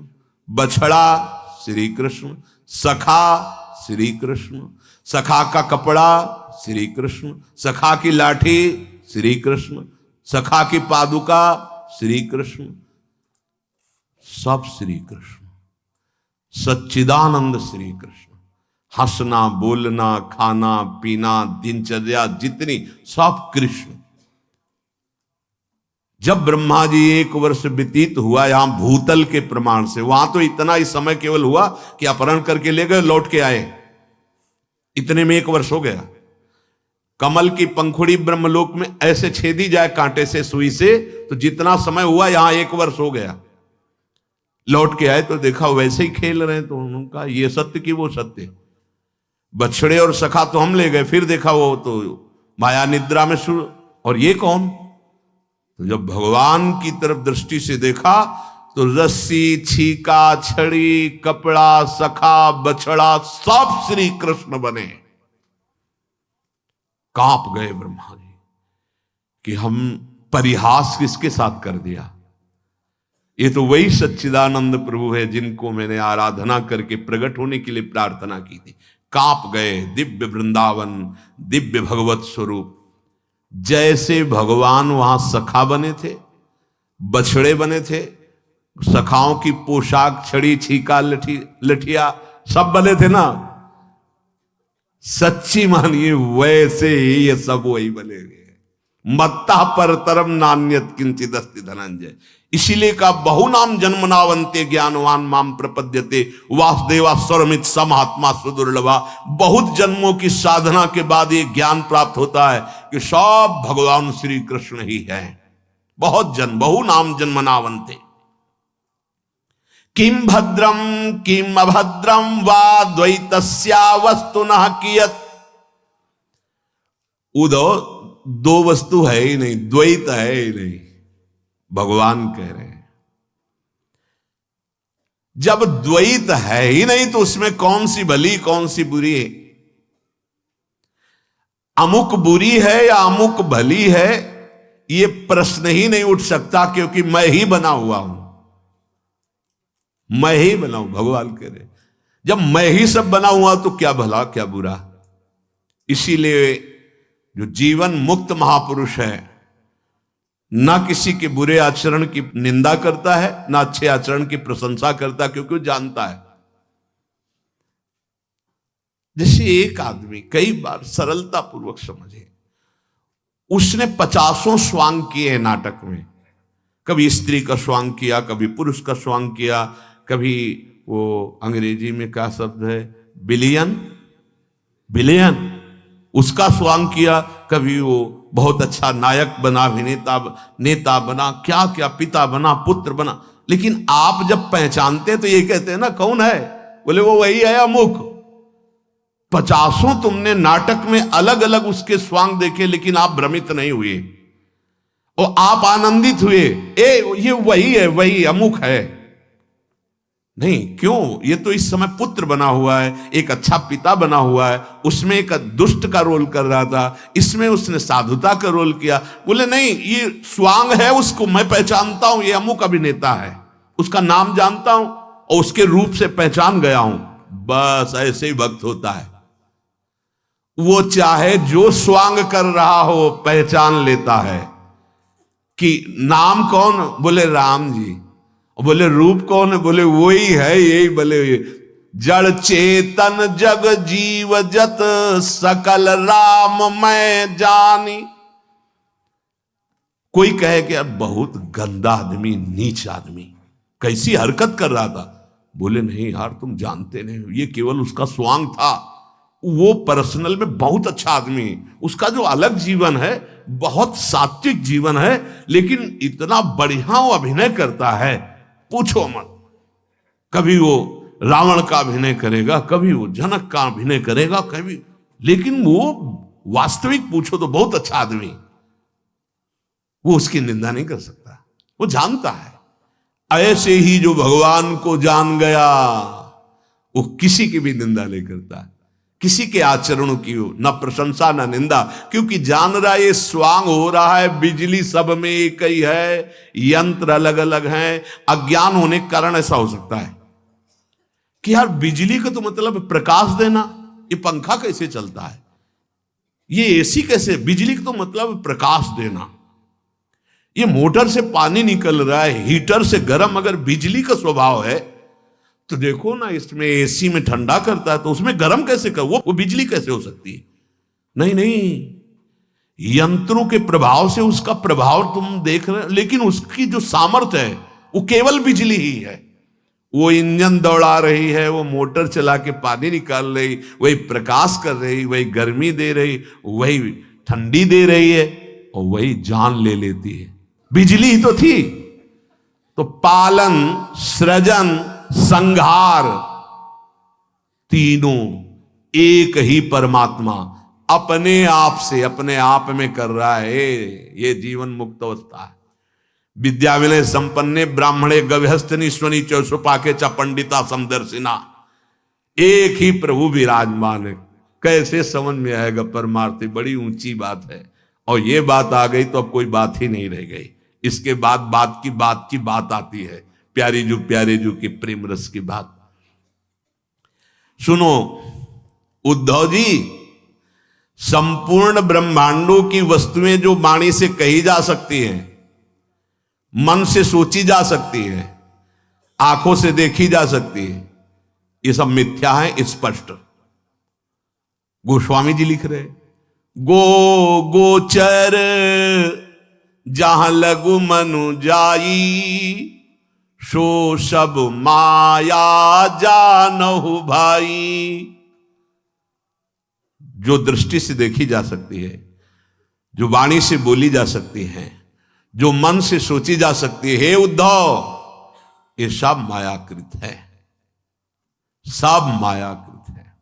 बछड़ा श्री कृष्ण, सखा श्री कृष्ण, सखा का कपड़ा श्री कृष्ण, सखा की लाठी श्री कृष्ण, सखा की पादुका श्री कृष्ण, सब श्री कृष्ण, सच्चिदानंद श्री कृष्ण। हंसना बोलना खाना पीना दिनचर्या जितनी सब कृष्ण। जब ब्रह्मा जी 1 वर्ष व्यतीत हुआ यहां भूतल के प्रमाण से, वहां तो इतना ही समय केवल हुआ कि अपहरण करके ले गए, लौट के आए, इतने में 1 वर्ष हो गया। कमल की पंखुड़ी ब्रह्मलोक में ऐसे छेदी जाए कांटे से सुई से, तो जितना समय हुआ यहां 1 वर्ष हो गया। लौट के आए तो देखा वैसे ही खेल रहे हैं, तो उनका ये सत्य कि वो सत्य। बछड़े और सखा तो हम ले गए, फिर देखा वो तो माया निद्रा में शुरू, और ये कौन? तो जब भगवान की तरफ दृष्टि से देखा तो रस्सी छीका छड़ी कपड़ा सखा बछड़ा सब श्री कृष्ण बने। कांप गए ब्रह्मा जी कि हम परिहास किसके साथ कर दिया। ये तो वही सच्चिदानंद प्रभु है जिनको मैंने आराधना करके प्रकट होने के लिए प्रार्थना की थी। कांप गए। दिव्य वृंदावन, दिव्य भगवत स्वरूप। जैसे भगवान वहां सखा बने थे, बछड़े बने थे, सखाओं की पोशाक छड़ी छीका लठिया सब बने थे ना, सच्ची मानिए वैसे ही ये सब वही बनेंगे। मत्ता परतरम नान्यत किंचिद अस्ति धनंजय। इसीलिए का बहुनाम जन्मनावंते ज्ञानवान माम प्रपद्यते वासुदेवा सर्वमित समात्मा सुदुर्लभा। बहुत जन्मों की साधना के बाद ये ज्ञान प्राप्त होता है कि सब भगवान श्री कृष्ण ही है। बहुत जन्म, बहुनाम जन्मनावंते। किम भद्रम किम अभद्रम वा द्वैतस्या वस्तुनः कियत्। उदो 2 वस्तु है ही नहीं, द्वैत है ही नहीं, भगवान कह रहे हैं। जब द्वैत है ही नहीं तो उसमें कौन सी भली कौन सी बुरी है? अमुक बुरी है या अमुक भली है, ये प्रश्न ही नहीं उठ सकता, क्योंकि मैं ही बना हुआ हूं, मैं ही बना हूं। भगवान कह रहे जब मैं ही सब बना हुआ तो क्या भला क्या बुरा। इसीलिए जो जीवन मुक्त महापुरुष है, ना किसी के बुरे आचरण की निंदा करता है, ना अच्छे आचरण की प्रशंसा करता, क्योंकि वो जानता है। जैसे एक आदमी कई बार सरलता पूर्वक समझे, उसने 50 स्वांग किए नाटक में, कभी स्त्री का स्वांग किया, कभी पुरुष का स्वांग किया, कभी वो अंग्रेजी में क्या शब्द है, बिलियन उसका स्वांग किया, कभी वो बहुत अच्छा नायक बना, अभिनेता नेता बना, क्या क्या पिता बना, पुत्र बना। लेकिन आप जब पहचानते तो ये कहते हैं ना, कौन है? बोले वो वही है अमुक। 50 तुमने नाटक में अलग अलग उसके स्वांग देखे, लेकिन आप भ्रमित नहीं हुए और आप आनंदित हुए, ये वही है, वही अमुक है। नहीं, क्यों? ये तो इस समय पुत्र बना हुआ है, एक अच्छा पिता बना हुआ है, उसमें एक दुष्ट का रोल कर रहा था, इसमें उसने साधुता का रोल किया। बोले नहीं, ये स्वांग है, उसको मैं पहचानता हूं, ये अमुक अभिनेता है, उसका नाम जानता हूं और उसके रूप से पहचान गया हूं। बस ऐसे ही भक्त होता है। वो चाहे जो स्वांग कर रहा हो, पहचान लेता है कि नाम कौन? बोले राम जी। बोले रूप कौन है? बोले वही है, यही। बोले जड़ चेतन जग जीव जत सकल राम मैं जानी। कोई कहे कि यार बहुत गंदा आदमी, नीच आदमी, कैसी हरकत कर रहा था। बोले नहीं यार, तुम जानते नहीं, ये केवल उसका स्वांग था, वो पर्सनल में बहुत अच्छा आदमी, उसका जो अलग जीवन है बहुत सात्विक जीवन है, लेकिन इतना बढ़िया वो अभिनय करता है, पूछो मत। कभी वो रावण का अभिनय करेगा, कभी वो जनक का अभिनय करेगा, कभी, लेकिन वो वास्तविक पूछो तो बहुत अच्छा आदमी। वो उसकी निंदा नहीं कर सकता, वो जानता है। ऐसे ही जो भगवान को जान गया, वो किसी की भी निंदा नहीं करता, किसी के आचरणों की हो ना प्रशंसा ना निंदा, क्योंकि जान रहा है ये स्वांग हो रहा है, बिजली सब में एक ही है, यंत्र अलग अलग हैं। अज्ञान होने के कारण ऐसा हो सकता है कि यार बिजली का तो मतलब प्रकाश देना, ये पंखा कैसे चलता है, ये एसी कैसे? बिजली का तो मतलब प्रकाश देना। ये मोटर से पानी निकल रहा है, हीटर से गर्म, अगर बिजली का स्वभाव है तो देखो ना, इसमें एसी में ठंडा करता है तो उसमें गर्म कैसे कर, वो बिजली कैसे हो सकती है? नहीं नहीं, यंत्रों के प्रभाव से उसका प्रभाव तुम देख रहे हो, लेकिन उसकी जो सामर्थ्य है वो केवल बिजली ही है। वो इंजन दौड़ा रही है, वो मोटर चला के पानी निकाल रही, वही प्रकाश कर रही, वही गर्मी दे रही, वही ठंडी दे रही है, और वही जान ले लेती है। बिजली ही तो थी। तो पालन, सृजन, संहार, तीनों एक ही परमात्मा अपने आप से, अपने आप में कर रहा है। ये जीवन मुक्त अवस्था है। विद्या विनय संपन्ने ब्राह्मणे गव्यस्तनी स्वनी चौसुपाके च पंडिता समदर्शिना। एक ही प्रभु विराजमान है। कैसे समझ में आएगा परमार्थ? बड़ी ऊंची बात है, और ये बात आ गई तो अब कोई बात ही नहीं रह गई। इसके बाद बात की बात आती है, प्यारे जू की प्रेम रस की बात। सुनो उद्धव जी, संपूर्ण ब्रह्मांडों की वस्तुएं जो वाणी से कही जा सकती हैं, मन से सोची जा सकती है, आंखों से देखी जा सकती है, ये सब मिथ्या है स्पष्ट। गोस्वामी जी लिख रहे, गोचर जहां लघु मनु जाई, सो सब माया जानहु भाई। जो दृष्टि से देखी जा सकती है, जो वाणी से बोली जा सकती है, जो मन से सोची जा सकती है, हे उद्धव, ये सब मायाकृत है, सब मायाकृत है।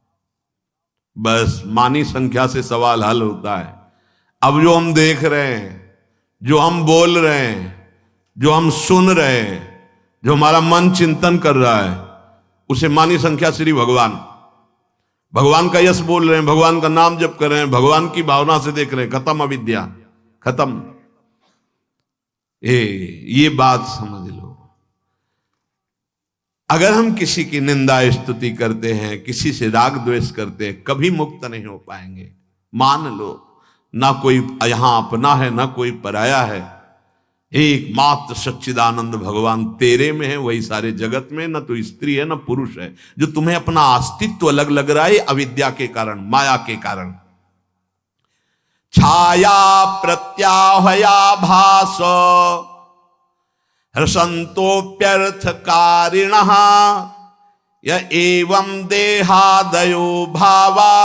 बस मानी संख्या से सवाल हल होता है। अब जो हम देख रहे हैं, जो हम बोल रहे हैं, जो हम सुन रहे हैं, जो हमारा मन चिंतन कर रहा है, उसे मानी संख्या श्री भगवान, भगवान का यश बोल रहे हैं, भगवान का नाम जप कर रहे हैं, भगवान की भावना से देख रहे हैं, खत्म अविद्या, खत्म। ये बात समझ लो। अगर हम किसी की निंदा स्तुति करते हैं, किसी से राग द्वेष करते हैं, कभी मुक्त नहीं हो पाएंगे। मान लो, ना कोई यहां अपना है ना कोई पराया है, एकमात्र सच्चिदानंद भगवान तेरे में है, वही सारे जगत में। न तो स्त्री है न पुरुष है। जो तुम्हें अपना अस्तित्व अलग लग रहा है, अविद्या के कारण, माया के कारण। छाया प्रत्याहया भास हृसंतोप्यर्थ कारिणः य एवं देहादयो भावा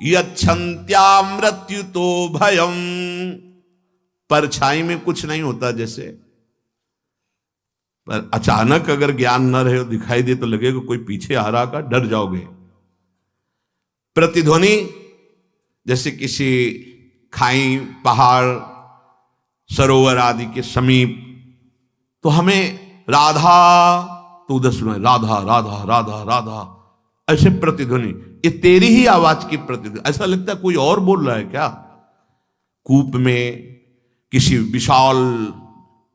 यच्छन्त्या मृत्युतो भयम। परछाई में कुछ नहीं होता जैसे, पर अचानक अगर ज्ञान न रहे, दिखाई दे तो लगेगा कोई पीछे आ रहा का, डर जाओगे। प्रतिध्वनि जैसे किसी खाई, पहाड़, सरोवर आदि के समीप, तो हमें राधा, तो उधर सुना राधा राधा राधा राधा, ऐसे प्रतिध्वनि, ये तेरी ही आवाज की प्रतिध्वनि। ऐसा लगता है कोई और बोल रहा है क्या। कूप में, किसी विशाल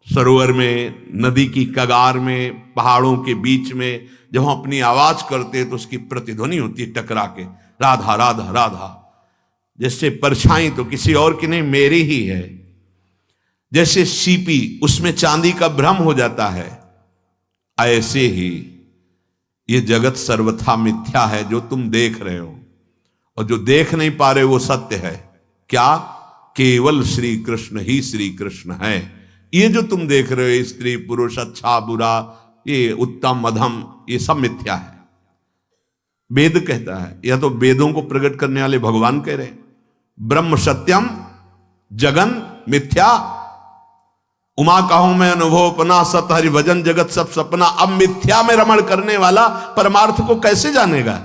सरोवर में, नदी की कगार में, पहाड़ों के बीच में जब हम अपनी आवाज करते हैं तो उसकी प्रतिध्वनि होती है टकरा के, राधा राधा राधा। जैसे परछाई तो किसी और की नहीं, मेरी ही है। जैसे सीपी, उसमें चांदी का भ्रम हो जाता है, ऐसे ही ये जगत सर्वथा मिथ्या है जो तुम देख रहे हो, और जो देख नहीं पा रहे वो सत्य है। क्या? केवल श्री कृष्ण ही श्री कृष्ण है। ये जो तुम देख रहे हो, स्त्री पुरुष, अच्छा बुरा, ये उत्तम अधम, ये सब मिथ्या है। वेद कहता है, या तो वेदों को प्रकट करने वाले भगवान कह रहे हैं, ब्रह्म सत्यम जगन मिथ्या। उमा कहूं मैं अनुभवपना, सत हरि भजन जगत सब सपना। अब मिथ्या में रमण करने वाला परमार्थ को कैसे जानेगा,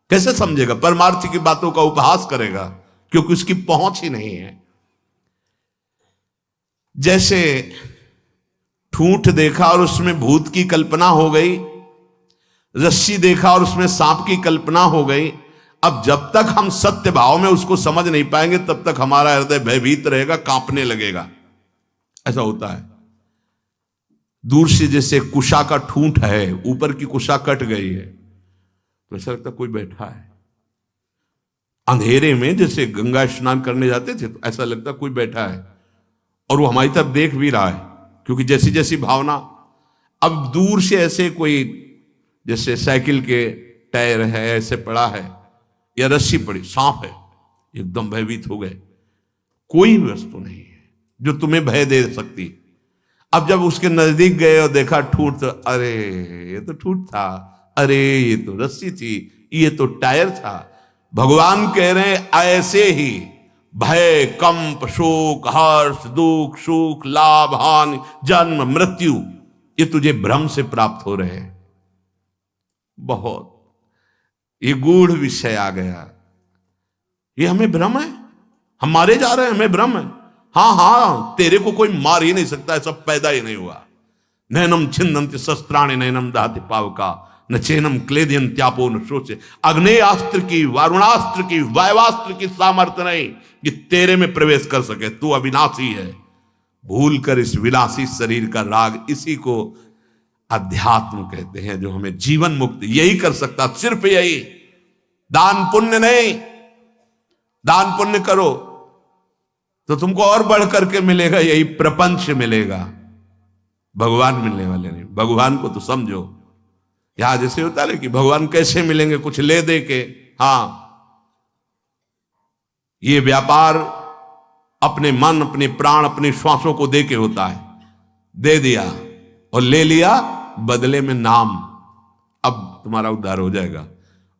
कैसे समझेगा? परमार्थ की बातों का उपहास करेगा, क्योंकि उसकी पहुंच ही नहीं है। जैसे ठूंठ देखा और उसमें भूत की कल्पना हो गई, रस्सी देखा और उसमें सांप की कल्पना हो गई। अब जब तक हम सत्य भाव में उसको समझ नहीं पाएंगे, तब तक हमारा हृदय भयभीत रहेगा, कांपने लगेगा। ऐसा होता है। दूर से जैसे कुशा का ठूंठ है, ऊपर की कुशा कट गई है, तो ऐसा लगता कोई बैठा है। अंधेरे में जैसे गंगा स्नान करने जाते थे, तो ऐसा लगता कोई बैठा है और वो हमारी तरफ देख भी रहा है, क्योंकि जैसी जैसी भावना। अब दूर से ऐसे कोई, जैसे साइकिल के टायर है ऐसे पड़ा है, या रस्सी पड़ी, सांप है, एकदम भयभीत हो गए। कोई वस्तु नहीं है जो तुम्हें भय दे सकती। अब जब उसके नजदीक गए और देखा ठूंठ, तो अरे ये तो ठूंठ था, अरे ये तो रस्सी थी, ये तो टायर था। भगवान कह रहे हैं ऐसे ही भय, कंप, शोक, हर्ष, दुख, सुख, लाभ, हानि, जन्म, मृत्यु, ये तुझे भ्रम से प्राप्त हो रहे हैं। बहुत ये गूढ़ विषय आ गया। ये हमें भ्रम है, हम मारे जा रहे हैं, हमें भ्रम है। हाँ हाँ, तेरे को कोई मार ही नहीं सकता, ऐसा पैदा ही नहीं हुआ। नैनम छिन्नन्ति शस्त्राणि नैनम दहति पावका न चैनम क्लेदियन त्यापो न शोचे। अग्नेयास्त्र की, वारुणास्त्र की, वायवास्त्र की सामर्थ्य नहीं कि तेरे में प्रवेश कर सके। तू अविनाशी है। भूल कर इस विलासी शरीर का राग, इसी को अध्यात्म कहते हैं, जो हमें जीवन मुक्त यही कर सकता, सिर्फ यही। दान पुण्य नहीं, दान पुण्य करो तो तुमको और बढ़ करके मिलेगा, यही प्रपंच मिलेगा, भगवान मिलने वाले नहीं। भगवान को तो समझो। यहां जैसे होता है कि भगवान कैसे मिलेंगे, कुछ ले दे के। हाँ, ये व्यापार अपने मन, अपने प्राण, अपने श्वासों को दे के होता है। दे दिया और ले लिया, बदले में नाम। अब तुम्हारा उद्धार हो जाएगा।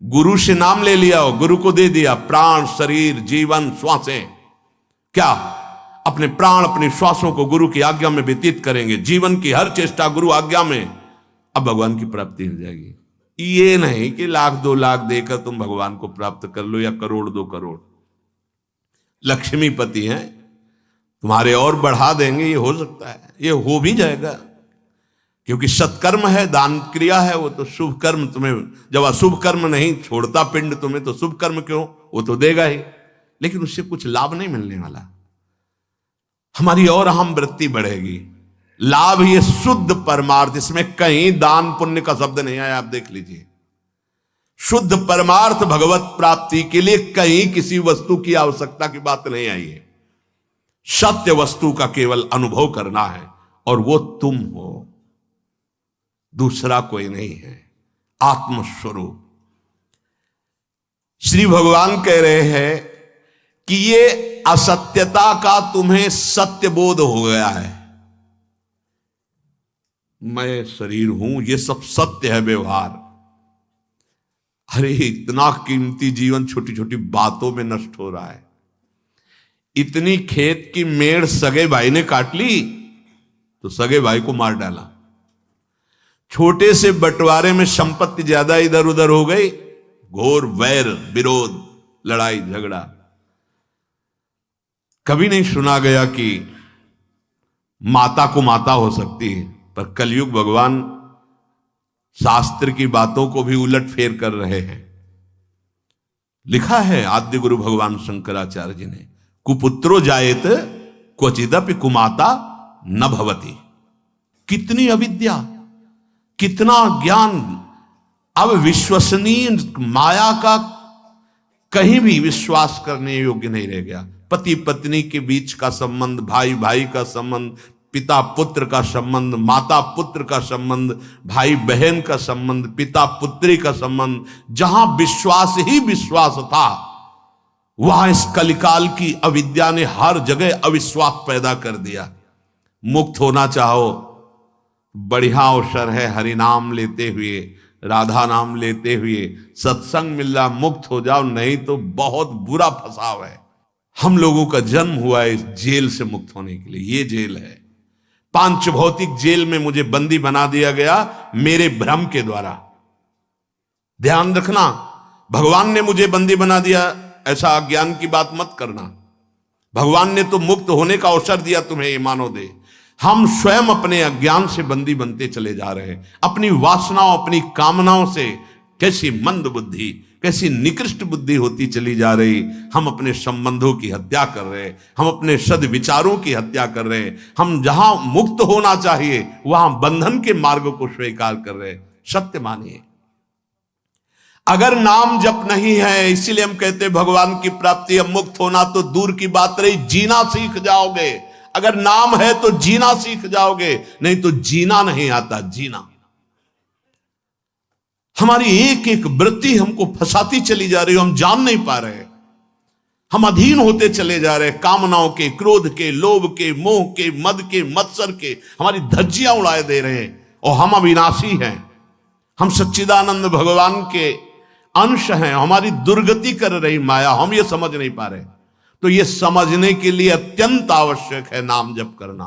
गुरु से नाम ले लिया, गुरु को दे दिया प्राण, शरीर, जीवन, श्वासें। क्या? अपने प्राण, अपने श्वासों को गुरु की आज्ञा में व्यतीत करेंगे, जीवन की हर चेष्टा गुरु आज्ञा में, अब भगवान की प्राप्ति हो जाएगी। ये नहीं कि 1,00,000 2,00,000 देकर तुम भगवान को प्राप्त कर लो, या 1,00,00,000 2 करोड़। लक्ष्मीपति हैं, तुम्हारे और बढ़ा देंगे, ये हो सकता है, ये हो भी जाएगा, क्योंकि सत्कर्म है, दान क्रिया है, वो तो शुभ कर्म तुम्हें, जब अशुभ कर्म नहीं छोड़ता पिंड तुम्हें, तो शुभ कर्म क्यों, वो तो देगा ही, लेकिन उससे कुछ लाभ नहीं मिलने वाला। हमारी और अहम वृत्ति बढ़ेगी। लाभ ये शुद्ध परमार्थ, इसमें कहीं दान पुण्य का शब्द नहीं आया, आप देख लीजिए। शुद्ध परमार्थ भगवत प्राप्ति के लिए कहीं किसी वस्तु की आवश्यकता की बात नहीं आई है। सत्य वस्तु का केवल अनुभव करना है, और वो तुम हो, दूसरा कोई नहीं है, आत्मस्वरूप। श्री भगवान कह रहे हैं कि ये असत्यता का तुम्हें सत्य बोध हो गया है। मैं शरीर हूं, ये सब सत्य है व्यवहार। अरे इतना कीमती जीवन छोटी छोटी बातों में नष्ट हो रहा है। इतनी खेत की मेड़ सगे भाई ने काट ली तो सगे भाई को मार डाला। छोटे से बंटवारे में संपत्ति ज्यादा इधर उधर हो गई, घोर वैर विरोध लड़ाई झगड़ा। कभी नहीं सुना गया कि माता को माता हो सकती है, पर कलयुग भगवान शास्त्र की बातों को भी उलट फेर कर रहे हैं। लिखा है आद्य गुरु भगवान शंकराचार्य जी ने, कुपुत्रो जायेत क्वचिदपि कुमाता न भवति। कितनी अविद्या, कितना ज्ञान। अब विश्वसनीय माया का कहीं भी विश्वास करने योग्य नहीं रह गया। पति पत्नी के बीच का संबंध, भाई भाई का संबंध, पिता पुत्र का संबंध, माता पुत्र का संबंध, भाई बहन का संबंध, पिता पुत्री का संबंध, जहां विश्वास ही विश्वास था, वहां इस कलिकाल की अविद्या ने हर जगह अविश्वास पैदा कर दिया। मुक्त होना चाहो, बढ़िया अवसर है। हरि नाम लेते हुए, राधा नाम लेते हुए सत्संग मिल रहा, मुक्त हो जाओ, नहीं तो बहुत बुरा फंसाव है। हम लोगों का जन्म हुआ है इस जेल से मुक्त होने के लिए। ये जेल है, पांच भौतिक जेल में मुझे बंदी बना दिया गया मेरे भ्रम के द्वारा। ध्यान रखना, भगवान ने मुझे बंदी बना दिया ऐसा अज्ञान की बात मत करना। भगवान ने तो मुक्त होने का अवसर दिया तुम्हें, ये मानो दे। हम स्वयं अपने अज्ञान से बंदी बनते चले जा रहे हैं, अपनी वासनाओं, अपनी कामनाओं से। कैसी मंद बुद्धि, कैसी निकृष्ट बुद्धि होती चली जा रही। हम अपने संबंधों की हत्या कर रहे हैं, हम अपने सद्विचारों की हत्या कर रहे हैं। हम जहां मुक्त होना चाहिए वहां बंधन के मार्ग को स्वीकार कर रहे हैं। सत्य मानिए, अगर नाम जप नहीं है, इसीलिए हम कहते हैं भगवान की प्राप्ति, अब मुक्त होना तो दूर की बात रही, जीना सीख जाओगे। अगर नाम है तो जीना सीख जाओगे, नहीं तो जीना नहीं आता। जीना, हमारी एक एक वृत्ति हमको फंसाती चली जा रही है, हम जान नहीं पा रहे। हम अधीन होते चले जा रहे, कामनाओं के, क्रोध के, लोभ के, मोह के, मद के, मत्सर के, हमारी धज्जियां उड़ाए दे रहे हैं। और हम अविनाशी हैं, हम सच्चिदानंद भगवान के अंश हैं। हमारी दुर्गति कर रही माया, हम ये समझ नहीं पा रहे। तो ये समझने के लिए अत्यंत आवश्यक है नाम जप करना।